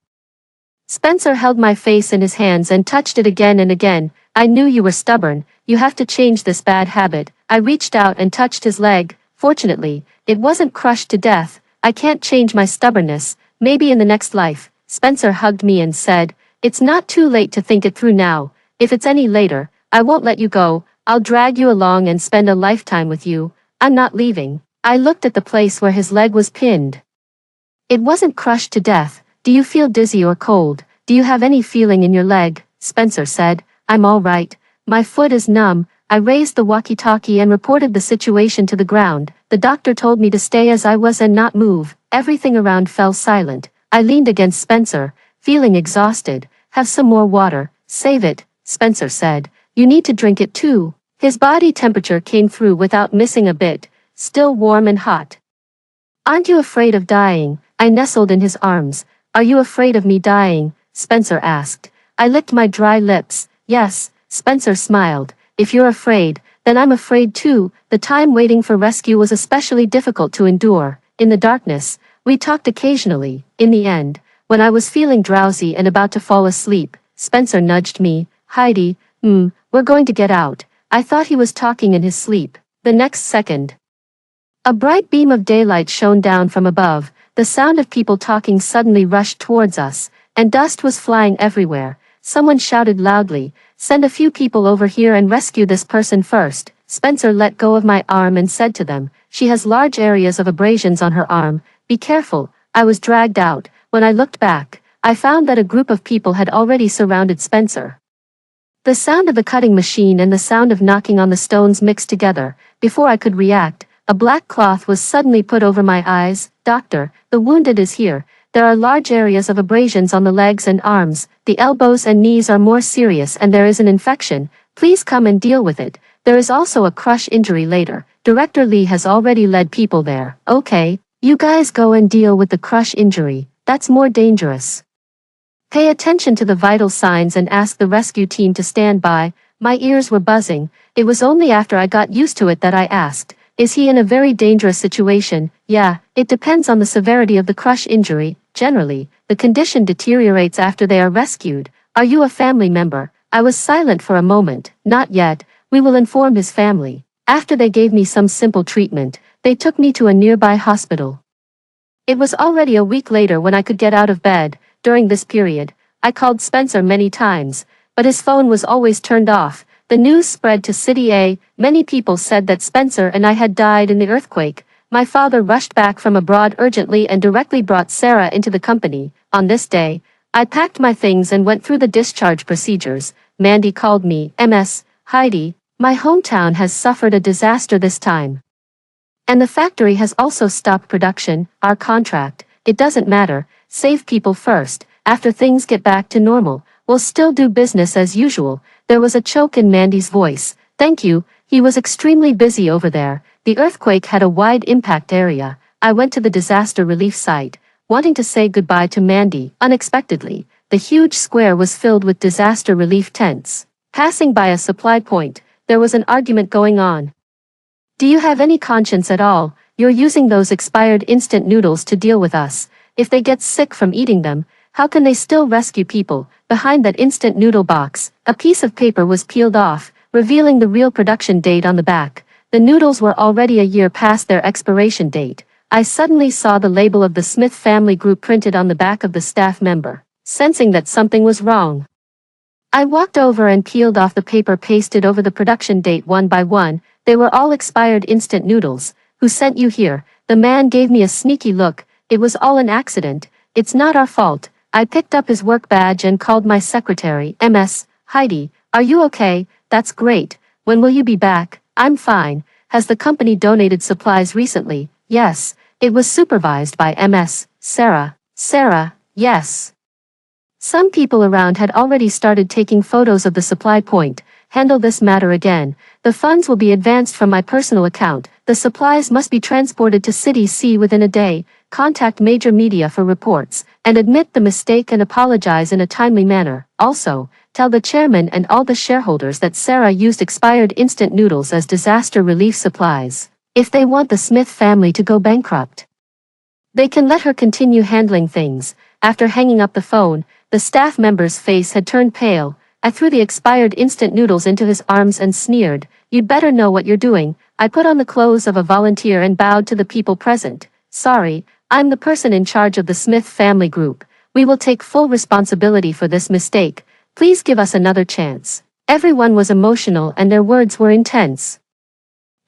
Spencer held my face in his hands and touched it again and again. I knew you were stubborn. You have to change this bad habit. I reached out and touched his leg. Fortunately, it wasn't crushed to death. I can't change my stubbornness. Maybe in the next life. Spencer hugged me and said, "It's not too late to think it through now. If it's any later, I won't let you go. I'll drag you along and spend a lifetime with you. I'm not leaving." I looked at the place where his leg was pinned. It wasn't crushed to death. "Do you feel dizzy or cold? Do you have any feeling in your leg?" Spencer said. "I'm all right. My foot is numb." I raised the walkie-talkie and reported the situation to the ground. The doctor told me to stay as I was and not move. Everything around fell silent. I leaned against Spencer, feeling exhausted. "Have some more water. Save it," Spencer said. "You need to drink it too." His body temperature came through without missing a bit, still warm and hot. "Aren't you afraid of dying?" I nestled in his arms. "Are you afraid of me dying?" Spencer asked. I licked my dry lips. "Yes," Spencer smiled. "If you're afraid, then I'm afraid too." The time waiting for rescue was especially difficult to endure. In the darkness, we talked occasionally. In the end, when I was feeling drowsy and about to fall asleep, Spencer nudged me. "Heidi, we're going to get out." I thought he was talking in his sleep. The next second, a bright beam of daylight shone down from above. The sound of people talking suddenly rushed towards us, and dust was flying everywhere. Someone shouted loudly, "Send a few people over here and rescue this person first." Spencer let go of my arm and said to them, "She has large areas of abrasions on her arm. Be careful." I was dragged out. When I looked back, I found that a group of people had already surrounded Spencer. The sound of the cutting machine and the sound of knocking on the stones mixed together. Before I could react, a black cloth was suddenly put over my eyes. "Doctor, the wounded is here. There are large areas of abrasions on the legs and arms. The elbows and knees are more serious and there is an infection. Please come and deal with it. There is also a crush injury later. Director Lee has already led people there." "Okay, you guys go and deal with the crush injury. That's more dangerous. Pay attention to the vital signs and ask the rescue team to stand by." My ears were buzzing. It was only after I got used to it that I asked, "Is he in a very dangerous situation?" "Yeah, it depends on the severity of the crush injury. Generally, the condition deteriorates after they are rescued." "Are you a family member?" I was silent for a moment. "Not yet. We will inform his family." After they gave me some simple treatment, they took me to a nearby hospital. It was already a week later when I could get out of bed. During this period, I called Spencer many times, but his phone was always turned off. The news spread to City A. Many people said that Spencer and I had died in the earthquake. My father rushed back from abroad urgently and directly brought Sarah into the company. On this day, I packed my things and went through the discharge procedures. Mandy called me, "Ms. Heidi, my hometown has suffered a disaster this time. And the factory has also stopped production. Our contract, it doesn't matter. Save people first. After things get back to normal, we'll still do business as usual." There was a choke in Mandy's voice. "Thank you." He was extremely busy over there. The earthquake had a wide impact area. I went to the disaster relief site, wanting to say goodbye to Mandy. Unexpectedly, the huge square was filled with disaster relief tents. Passing by a supply point, there was an argument going on. "Do you have any conscience at all? You're using those expired instant noodles to deal with us. If they get sick from eating them, how can they still rescue people?" Behind that instant noodle box, a piece of paper was peeled off, revealing the real production date on the back. The noodles were already a year past their expiration date. I suddenly saw the label of the Smith family group printed on the back of the staff member. Sensing that something was wrong, I walked over and peeled off the paper pasted over the production date one by one. They were all expired instant noodles. "Who sent you here?" The man gave me a sneaky look. "It was all an accident. It's not our fault." I picked up his work badge and called my secretary. "Ms. Heidi, are you okay?" "That's great. When will you be back?" "I'm fine." "Has the company donated supplies recently?" "Yes." "It was supervised by Ms. Sarah." "Sarah, yes." Some people around had already started taking photos of the supply point. "Handle this matter again. The funds will be advanced from my personal account. The supplies must be transported to City C within a day. Contact major media for reports, and admit the mistake and apologize in a timely manner. Also, Tell the chairman and all the shareholders that Sarah used expired instant noodles as disaster relief supplies. If they want the Smith family to go bankrupt, they can let her continue handling things. After hanging up the phone, the staff member's face had turned pale. I threw the expired instant noodles into his arms and sneered, "You'd better know what you're doing." I put on the clothes of a volunteer and bowed to the people present. "Sorry, I'm the person in charge of the Smith family group. We will take full responsibility for this mistake. Please give us another chance." Everyone was emotional and their words were intense.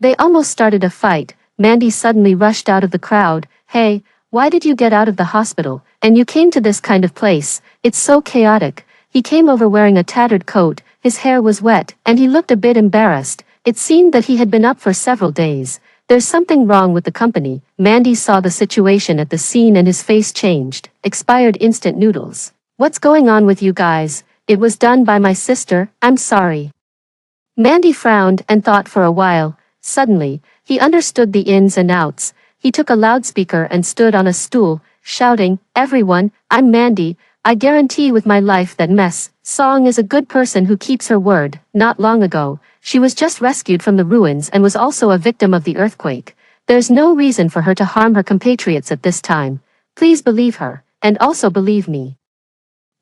They almost started a fight. Mandy suddenly rushed out of the crowd. "Hey, why did you get out of the hospital, and you came to this kind of place? It's so chaotic." He came over wearing a tattered coat, his hair was wet, and he looked a bit embarrassed. It seemed that he had been up for several days. "There's something wrong with the company." Mandy saw the situation at the scene and his face changed. "Expired instant noodles. What's going on with you guys?" "It was done by my sister, I'm sorry." Mandy frowned and thought for a while. Suddenly, he understood the ins and outs. He took a loudspeaker and stood on a stool, shouting, "Everyone, I'm Mandy. I guarantee with my life that Miss Song is a good person who keeps her word. Not long ago, she was just rescued from the ruins and was also a victim of the earthquake. There's no reason for her to harm her compatriots at this time. Please believe her, and also believe me."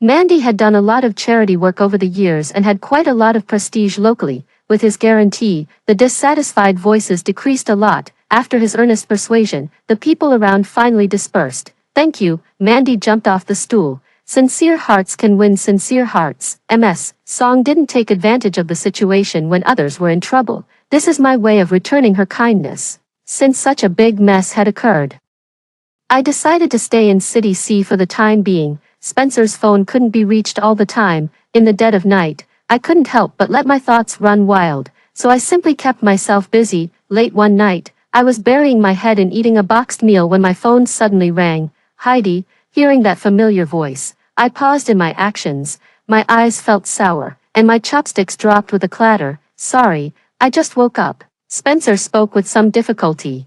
Mandy had done a lot of charity work over the years and had quite a lot of prestige locally. With his guarantee, the dissatisfied voices decreased a lot. After his earnest persuasion, the people around finally dispersed. "Thank you." Mandy jumped off the stool. "Sincere hearts can win sincere hearts." Ms. Song didn't take advantage of the situation when others were in trouble. This is my way of returning her kindness. Since such a big mess had occurred, I decided to stay in City C for the time being. Spencer's phone couldn't be reached all the time. In the dead of night, I couldn't help but let my thoughts run wild, so I simply kept myself busy. Late one night, I was burying my head in eating a boxed meal when my phone suddenly rang. Heidi. Hearing that familiar voice, I paused in my actions. My eyes felt sour, and my chopsticks dropped with a clatter. "Sorry, I just woke up." Spencer spoke with some difficulty,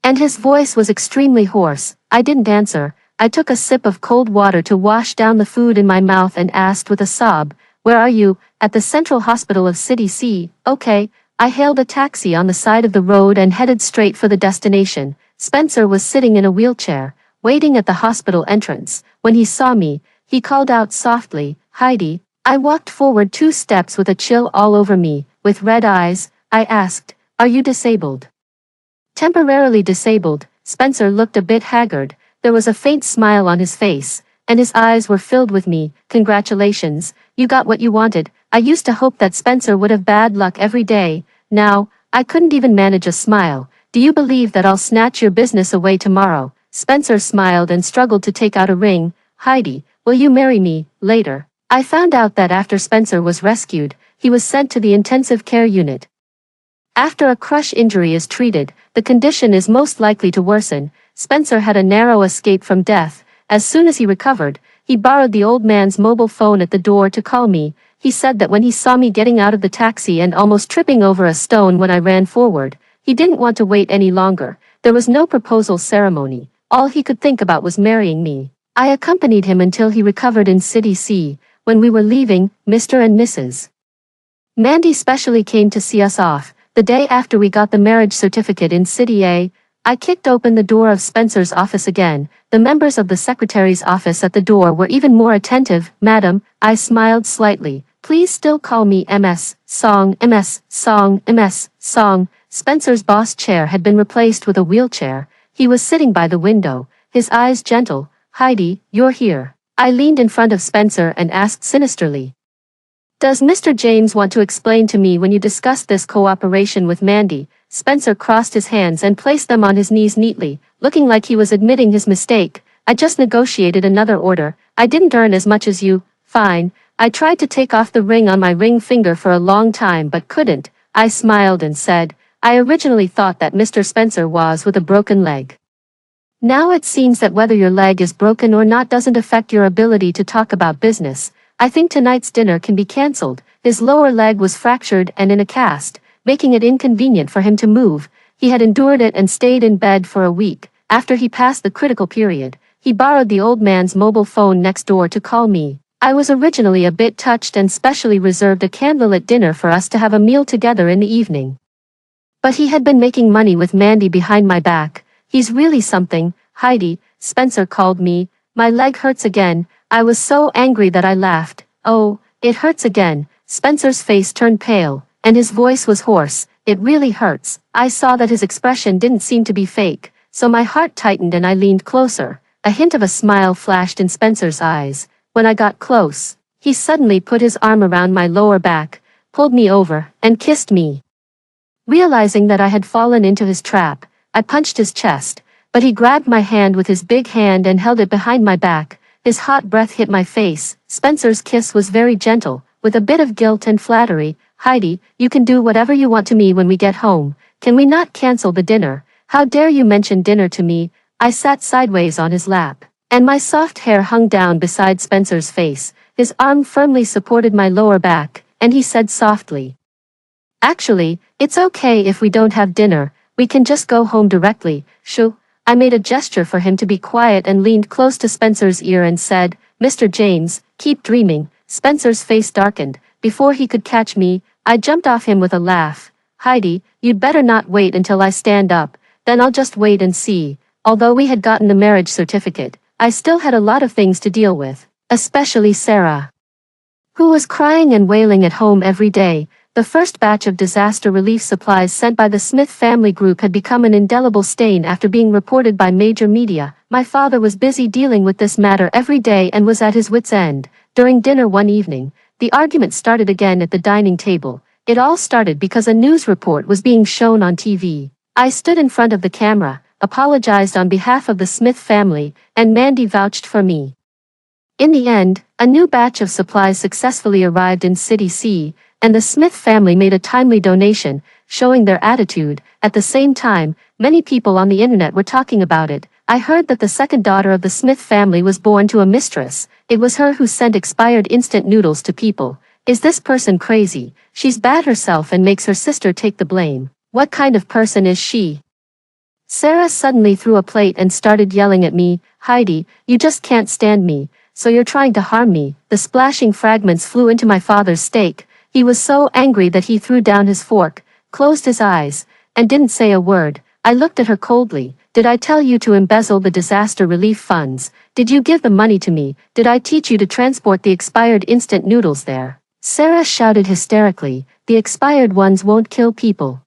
and his voice was extremely hoarse. I didn't answer. I took a sip of cold water to wash down the food in my mouth and asked with a sob, "Where are you?" "At the Central Hospital of City C." "Okay." I hailed a taxi on the side of the road and headed straight for the destination. Spencer was sitting in a wheelchair, waiting at the hospital entrance. When he saw me, he called out softly, "Heidi." I walked forward 2 steps with a chill all over me. With red eyes, I asked, "Are you disabled?" "Temporarily disabled." Spencer looked a bit haggard. There was a faint smile on his face, and his eyes were filled with me. "Congratulations, you got what you wanted." I used to hope that Spencer would have bad luck every day. Now, I couldn't even manage a smile. "Do you believe that I'll snatch your business away tomorrow?" Spencer smiled and struggled to take out a ring. "Heidi, will you marry me later?" I found out that after Spencer was rescued, he was sent to the intensive care unit. After a crush injury is treated, the condition is most likely to worsen. Spencer had a narrow escape from death. As soon as he recovered, he borrowed the old man's mobile phone at the door to call me. He said that when he saw me getting out of the taxi and almost tripping over a stone when I ran forward, he didn't want to wait any longer. There was no proposal ceremony. All he could think about was marrying me. I accompanied him until he recovered in City C. When we were leaving, Mr. and Mrs. Mandy specially came to see us off. The day after we got the marriage certificate in City A, I kicked open the door of Spencer's office again. The members of the secretary's office at the door were even more attentive. "Madam," I smiled slightly, "please still call me Ms. Song." Ms. Song. Ms. Song. Spencer's boss chair had been replaced with a wheelchair. He was sitting by the window, his eyes gentle. "Heidi, you're here." I leaned in front of Spencer and asked sinisterly, "Does Mr. James want to explain to me when you discussed this cooperation with Mandy?" Spencer crossed his hands and placed them on his knees neatly, looking like he was admitting his mistake. "I just negotiated another order. I didn't earn as much as you." "Fine." I tried to take off the ring on my ring finger for a long time but couldn't. I smiled and said, "I originally thought that Mr. Spencer was with a broken leg. Now it seems that whether your leg is broken or not doesn't affect your ability to talk about business. I think tonight's dinner can be cancelled." His lower leg was fractured and in a cast, making it inconvenient for him to move. He had endured it and stayed in bed for a week. After he passed the critical period, he borrowed the old man's mobile phone next door to call me. I was originally a bit touched and specially reserved a candlelit dinner for us to have a meal together in the evening. But he had been making money with Mandy behind my back. He's really something. Heidi, Spencer called me. My leg hurts again. I was so angry that I laughed. Oh, it hurts again. Spencer's face turned pale, and his voice was hoarse. It really hurts. I saw that his expression didn't seem to be fake, so my heart tightened and I leaned closer. A hint of a smile flashed in Spencer's eyes. When I got close, he suddenly put his arm around my lower back, pulled me over, and kissed me. Realizing that I had fallen into his trap, I punched his chest, but he grabbed my hand with his big hand and held it behind my back. His hot breath hit my face. Spencer's kiss was very gentle, with a bit of guilt and flattery. Heidi, you can do whatever you want to me when we get home. Can we not cancel the dinner? How dare you mention dinner to me? I sat sideways on his lap, and my soft hair hung down beside Spencer's face. His arm firmly supported my lower back, and he said softly, "Actually, it's okay if we don't have dinner, we can just go home directly." Shoo. I made a gesture for him to be quiet and leaned close to Spencer's ear and said, "Mr. James, keep dreaming." Spencer's face darkened. Before he could catch me, I jumped off him with a laugh. "Heidi, you'd better not wait until I stand up, then I'll just wait and see." Although we had gotten the marriage certificate, I still had a lot of things to deal with, especially Sarah, who was crying and wailing at home every day. The first batch of disaster relief supplies sent by the Smith family group had become an indelible stain after being reported by major media. My father was busy dealing with this matter every day and was at his wit's end. During dinner one evening, the argument started again at the dining table. It all started because a news report was being shown on TV. I stood in front of the camera, apologized on behalf of the Smith family, and Mandy vouched for me. In the end, a new batch of supplies successfully arrived in City C, and the Smith family made a timely donation, showing their attitude. At the same time, many people on the internet were talking about it. I heard that the second daughter of the Smith family was born to a mistress. It was her who sent expired instant noodles to people. Is this person crazy? She's bad herself and makes her sister take the blame. What kind of person is she? Sarah suddenly threw a plate and started yelling at me. "Heidi, you just can't stand me, so you're trying to harm me." The splashing fragments flew into my father's steak. He was so angry that he threw down his fork, closed his eyes, and didn't say a word. I looked at her coldly. "Did I tell you to embezzle the disaster relief funds? Did you give the money to me? Did I teach you to transport the expired instant noodles there?" Sarah shouted hysterically, "The expired ones won't kill people.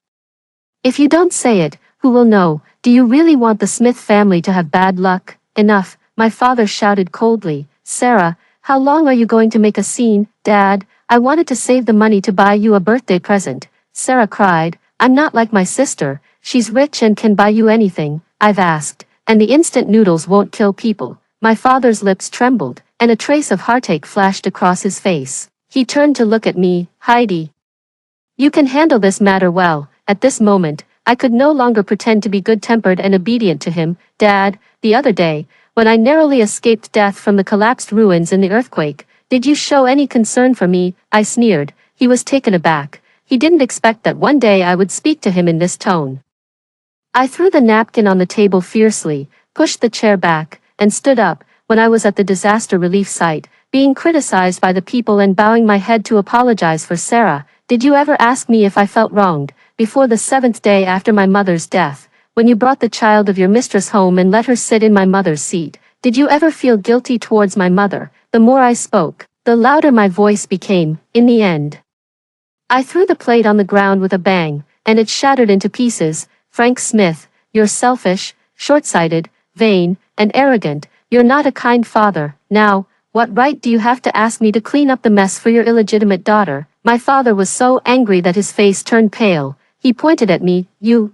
If you don't say it, who will know? Do you really want the Smith family to have bad luck?" "Enough," my father shouted coldly. "Sarah, how long are you going to make a scene?" "Dad, I wanted to save the money to buy you a birthday present," Sarah cried. "I'm not like my sister. She's rich and can buy you anything I've asked, and the instant noodles won't kill people." My father's lips trembled, and a trace of heartache flashed across his face. He turned to look at me. "Heidi, you can handle this matter well." At this moment, I could no longer pretend to be good-tempered and obedient to him. "Dad, the other day, when I narrowly escaped death from the collapsed ruins in the earthquake, did you show any concern for me?" I sneered. He was taken aback. He didn't expect that one day I would speak to him in this tone. I threw the napkin on the table fiercely, pushed the chair back, and stood up. When I was at the disaster relief site, being criticized by the people and bowing my head to apologize for Sarah, did you ever ask me if I felt wronged? Before the 7th day after my mother's death, when you brought the child of your mistress home and let her sit in my mother's seat, did you ever feel guilty towards my mother? The more I spoke, the louder my voice became. In the end, I threw the plate on the ground with a bang, and it shattered into pieces. "Frank Smith, you're selfish, short-sighted, vain, and arrogant. You're not a kind father. Now, what right do you have to ask me to clean up the mess for your illegitimate daughter?" My father was so angry that his face turned pale. He pointed at me. You,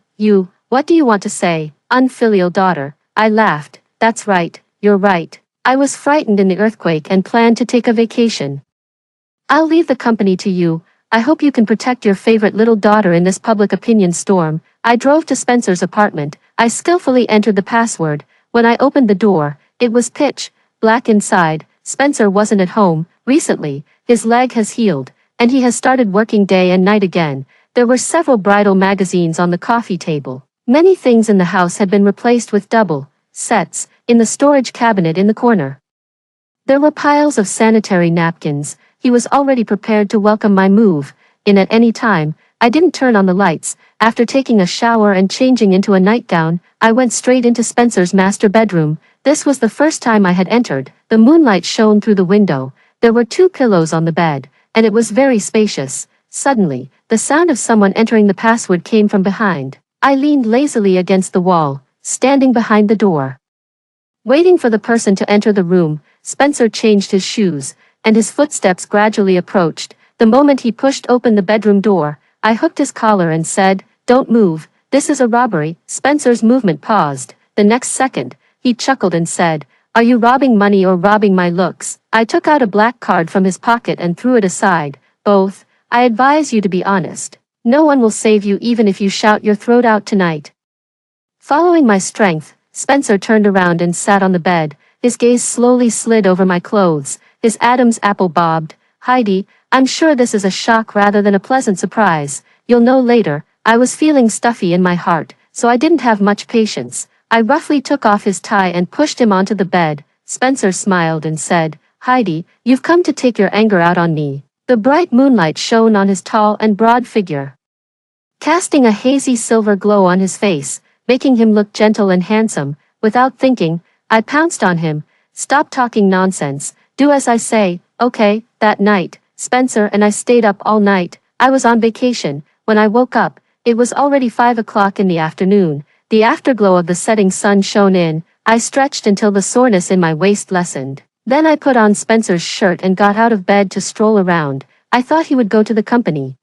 what do you want to say? Unfilial daughter. I laughed. "That's right, you're right. I was frightened in the earthquake and planned to take a vacation. I'll leave the company to you. I hope you can protect your favorite little daughter in this public opinion storm." I drove to Spencer's apartment. I skillfully entered the password. When I opened the door, it was pitch black inside. Spencer wasn't at home. Recently, his leg has healed, and he has started working day and night again. There were several bridal magazines on the coffee table. Many things in the house had been replaced with double sets in the storage cabinet in the corner. There were piles of sanitary napkins. He was already prepared to welcome my move in at any time. I didn't turn on the lights. After taking a shower and changing into a nightgown, I went straight into Spencer's master bedroom. This was the first time I had entered. The moonlight shone through the window. There were 2 pillows on the bed, and it was very spacious. Suddenly, the sound of someone entering the password came from behind. I leaned lazily against the wall, standing behind the door. Waiting for the person to enter the room, Spencer changed his shoes, and his footsteps gradually approached. The moment he pushed open the bedroom door, I hooked his collar and said, "Don't move, this is a robbery." Spencer's movement paused. The next second, he chuckled and said, "Are you robbing money or robbing my looks?" I took out a black card from his pocket and threw it aside. "Both. I advise you to be honest. No one will save you even if you shout your throat out tonight." Following my strength, Spencer turned around and sat on the bed. His gaze slowly slid over my clothes. His Adam's apple bobbed. "Heidi, I'm sure this is a shock rather than a pleasant surprise. You'll know later." I was feeling stuffy in my heart, so I didn't have much patience. I roughly took off his tie and pushed him onto the bed. Spencer smiled and said, "Heidi, you've come to take your anger out on me." The bright moonlight shone on his tall and broad figure, casting a hazy silver glow on his face, making him look gentle and handsome. Without thinking, I pounced on him. "Stop talking nonsense. Do as I say, okay?" That night, Spencer and I stayed up all night. I was on vacation. When I woke up, it was already 5 o'clock in the afternoon. The afterglow of the setting sun shone in. I stretched until the soreness in my waist lessened. Then I put on Spencer's shirt and got out of bed to stroll around. I thought he would go to the company,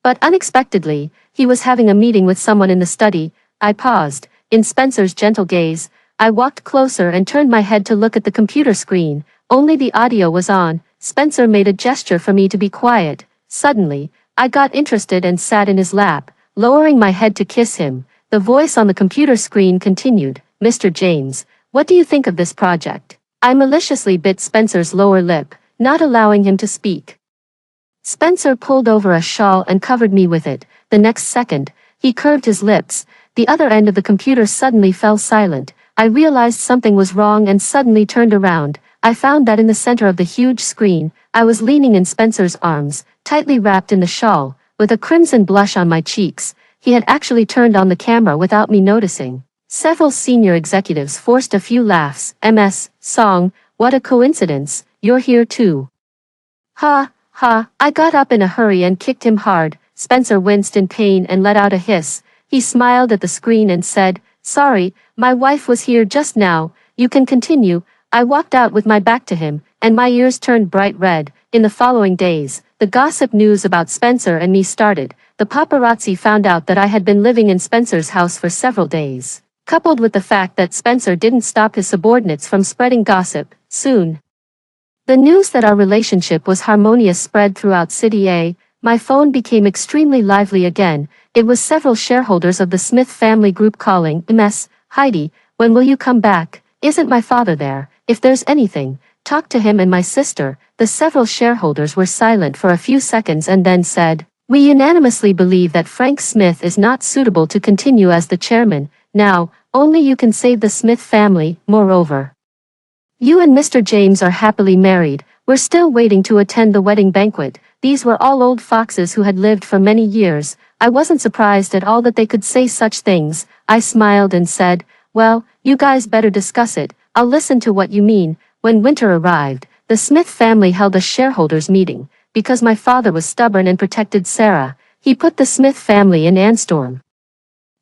but unexpectedly, he was having a meeting with someone in the study. I paused. In Spencer's gentle gaze, I walked closer and turned my head to look at the computer screen. Only the audio was on. Spencer made a gesture for me to be quiet. Suddenly, I got interested and sat in his lap, lowering my head to kiss him. The voice on the computer screen continued, "Mr. James, what do you think of this project?" I maliciously bit Spencer's lower lip, not allowing him to speak. Spencer pulled over a shawl and covered me with it. The next second, he curved his lips. The other end of the computer suddenly fell silent. I realized something was wrong and suddenly turned around. I found that in the center of the huge screen, I was leaning in Spencer's arms, tightly wrapped in the shawl, with a crimson blush on my cheeks. He had actually turned on the camera without me noticing. Several senior executives forced a few laughs. MS, song, what a coincidence, you're here too. Ha, ha, I got up in a hurry and kicked him hard. Spencer winced in pain and let out a hiss. He smiled at the screen and said, "Sorry, my wife was here just now, you can continue." I walked out with my back to him, and my ears turned bright red. In the following days, the gossip news about Spencer and me started. The paparazzi found out that I had been living in Spencer's house for several days. Coupled with the fact that Spencer didn't stop his subordinates from spreading gossip, soon the news that our relationship was harmonious spread throughout City A. My phone became extremely lively again. It was several shareholders of the Smith family group calling. "MS, Heidi, when will you come back? Isn't my father there? If there's anything, talk to him and my sister." The several shareholders were silent for a few seconds and then said, "We unanimously believe that Frank Smith is not suitable to continue as the chairman. Now, only you can save the Smith family. Moreover, you and Mr. James are happily married. We're still waiting to attend the wedding banquet." These were all old foxes who had lived for many years. I wasn't surprised at all that they could say such things. I smiled and said, "Well, you guys better discuss it. I'll listen to what you mean." When winter arrived, the Smith family held a shareholders meeting. Because my father was stubborn and protected Sarah, he put the Smith family in anstorm,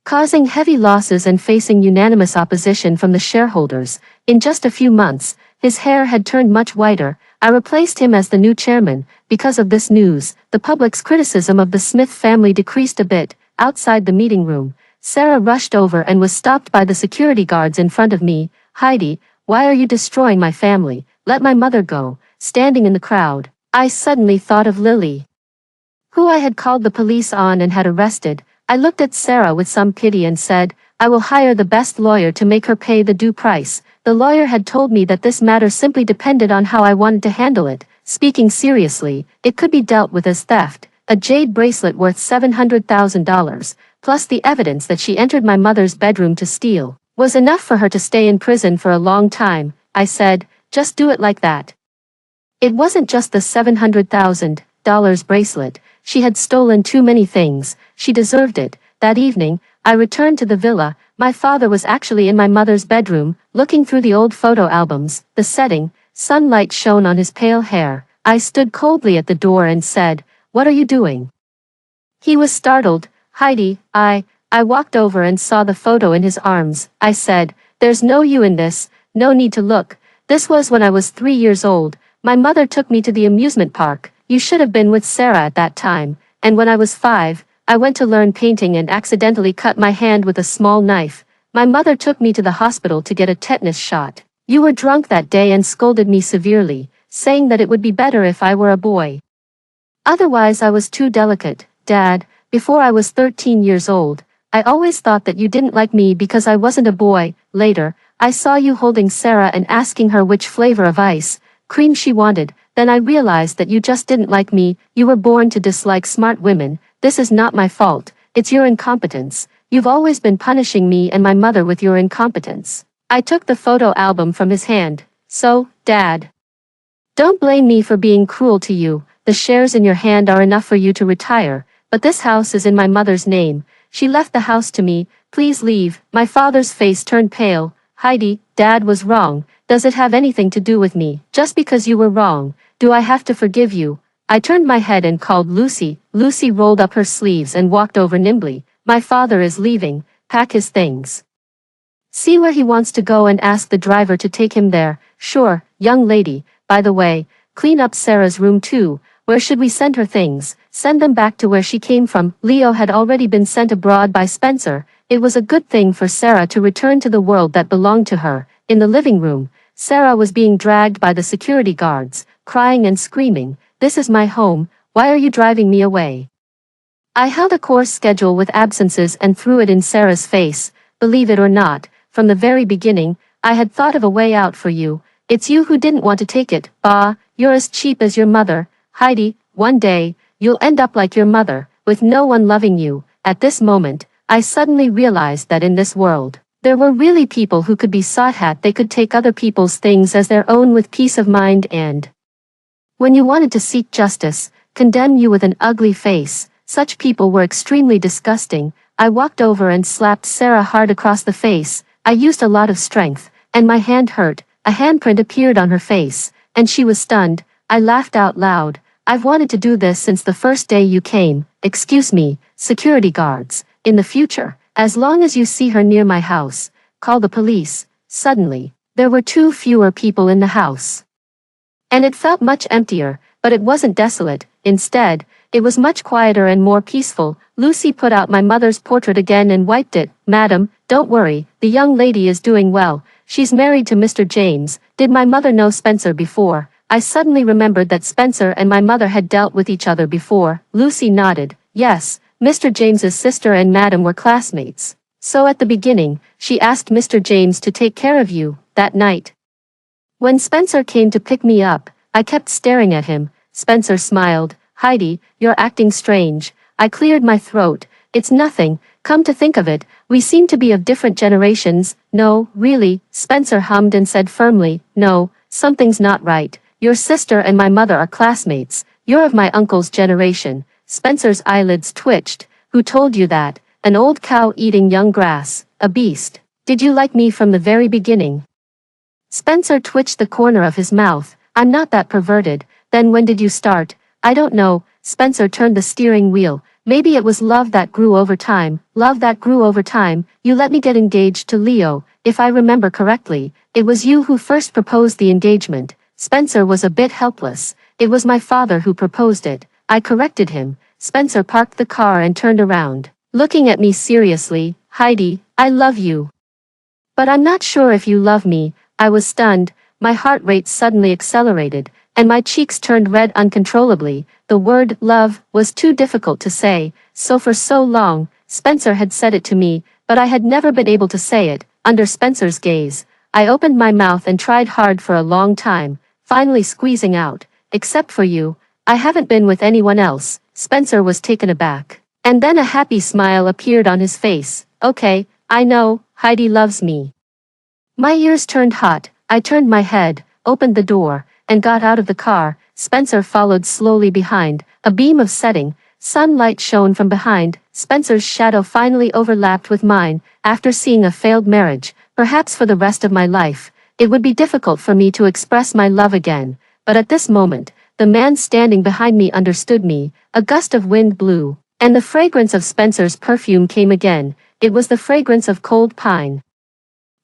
causing heavy losses and facing unanimous opposition from the shareholders. In just a few months, his hair had turned much whiter. I replaced him as the new chairman. Because of this news, the public's criticism of the Smith family decreased a bit. Outside the meeting room, Sarah rushed over and was stopped by the security guards in front of me. "Heidi, why are you destroying my family? Let my mother go." Standing in the crowd, I suddenly thought of Lily, who I had called the police on and had arrested. I looked at Sarah with some pity and said, "I will hire the best lawyer to make her pay the due price." The lawyer had told me that this matter simply depended on how I wanted to handle it. Speaking seriously, it could be dealt with as theft. A jade bracelet worth $700,000, plus the evidence that she entered my mother's bedroom to steal, was enough for her to stay in prison for a long time. I said, Just do it like that. It wasn't just the $700,000 bracelet. She had stolen too many things. She deserved it. That evening, I returned to the villa. My father was actually in my mother's bedroom, looking through the old photo albums. The setting, sunlight shone on his pale hair. I stood coldly at the door and said, "What are you doing?" He was startled. "Heidi, I walked over and saw the photo in his arms. I said, "There's no you in this, no need to look." This was when I was 3 years old. My mother took me to the amusement park. You should have been with Sarah at that time. And when I was 5, I went to learn painting and accidentally cut my hand with a small knife. My mother took me to the hospital to get a tetanus shot. You were drunk that day and scolded me severely, saying that it would be better if I were a boy. Otherwise I was too delicate. Dad, before I was 13 years old, I always thought that you didn't like me because I wasn't a boy. Later, I saw you holding Sarah and asking her which flavor of ice cream she wanted. Then I realized that you just didn't like me. You were born to dislike smart women. This is not my fault. It's your incompetence. You've always been punishing me and my mother with your incompetence. I took the photo album from his hand. So, Dad, don't blame me for being cruel to you. The shares in your hand are enough for you to retire, but this house is in my mother's name. She left the house to me. Please leave. My father's face turned pale. Heidi, Dad was wrong. Does it have anything to do with me? Just because you were wrong, do I have to forgive you? I turned my head and called Lucy. Lucy rolled up her sleeves and walked over nimbly. My father is leaving. Pack his things. See where he wants to go and ask the driver to take him there. Sure, young lady. By the way, clean up Sarah's room too. Where should we send her things? Send them back to where she came from. Leo had already been sent abroad by Spencer. It was a good thing for Sarah to return to the world that belonged to her. In the living room, Sarah was being dragged by the security guards, crying and screaming, "This is my home, why are you driving me away?" I held a course schedule with absences and threw it in Sarah's face. Believe it or not, from the very beginning, I had thought of a way out for you. It's you who didn't want to take it. Bah, you're as cheap as your mother. Heidi, one day, you'll end up like your mother, with no one loving you. At this moment, I suddenly realized that in this world, there were really people who could be sought at. They could take other people's things as their own with peace of mind and, when you wanted to seek justice, condemn you with an ugly face. Such people were extremely disgusting. I walked over and slapped Sarah hard across the face. I used a lot of strength, and my hand hurt. A handprint appeared on her face, and she was stunned. I laughed out loud. I've wanted to do this since the first day you came. Excuse me, security guards. In the future, as long as you see her near my house, call the police. Suddenly, there were 2 fewer people in the house. And it felt much emptier, but it wasn't desolate. Instead, it was much quieter and more peaceful. Lucy put out my mother's portrait again and wiped it. "Madam, don't worry, the young lady is doing well. She's married to Mr. James." Did my mother know Spencer before? I suddenly remembered that Spencer and my mother had dealt with each other before. Lucy nodded. Yes, Mr. James's sister and Madam were classmates. So at the beginning, she asked Mr. James to take care of you. That night, when Spencer came to pick me up, I kept staring at him. Spencer smiled. "Heidi, you're acting strange." I cleared my throat. "It's nothing. Come to think of it, we seem to be of different generations." "No, really," Spencer hummed and said firmly. "No, something's not right. Your sister and my mother are classmates. You're of my uncle's generation." Spencer's eyelids twitched. "Who told you that?" "An old cow eating young grass. A beast." "Did you like me from the very beginning?" Spencer twitched the corner of his mouth. "I'm not that perverted." "Then when did you start?" "I don't know." Spencer turned the steering wheel. "Maybe it was love that grew over time." "Love that grew over time? You let me get engaged to Leo. If I remember correctly, it was you who first proposed the engagement." Spencer was a bit helpless. "It was my father who proposed it." I corrected him. Spencer parked the car and turned around, looking at me seriously. "Heidi, I love you. But I'm not sure if you love me." I was stunned. My heart rate suddenly accelerated, and my cheeks turned red uncontrollably. The word love was too difficult to say. For so long, Spencer had said it to me, but I had never been able to say it. Under Spencer's gaze, I opened my mouth and tried hard for a long time, finally squeezing out, "Except for you, I haven't been with anyone else." Spencer was taken aback, and then a happy smile appeared on his face. "Okay, I know, Heidi loves me." My ears turned hot. I turned my head. opened the door, and got out of the car. Spencer followed slowly behind. A beam of setting sunlight shone from behind. Spencer's shadow finally overlapped with mine. After seeing a failed marriage, perhaps for the rest of my life, it would be difficult for me to express my love again. But at this moment, the man standing behind me understood me. A gust of wind blew, and the fragrance of Spencer's perfume came again. It was the fragrance of cold pine.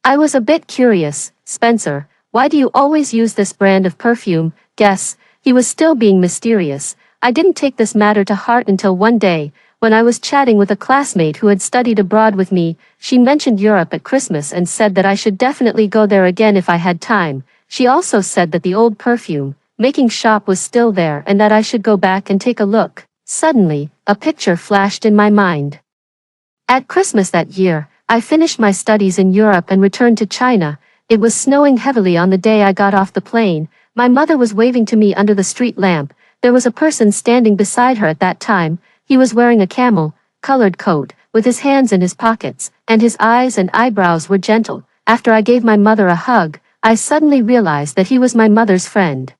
I was a bit curious. Spencer, why do you always use this brand of perfume? Guess, he was still being mysterious. I didn't take this matter to heart until one day, when I was chatting with a classmate who had studied abroad with me. She mentioned Europe at Christmas and said that I should definitely go there again if I had time. She also said that the old perfume making shop was still there and that I should go back and take a look. Suddenly, a picture flashed in my mind. At Christmas that year, I finished my studies in Europe and returned to China. It was snowing heavily on the day I got off the plane. My mother was waving to me under the street lamp. There was a person standing beside her at that time. He was wearing a camel-colored coat, with his hands in his pockets, and his eyes and eyebrows were gentle. After I gave my mother a hug, I suddenly realized that he was my mother's friend.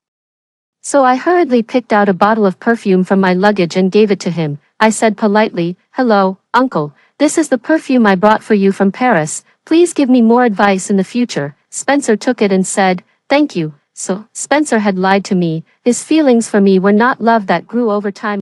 So I hurriedly picked out a bottle of perfume from my luggage and gave it to him. I said politely, "Hello, uncle. This is the perfume I brought for you from Paris. Please give me more advice in the future." Spencer took it and said, "Thank you." So, Spencer had lied to me. His feelings for me were not love that grew over time.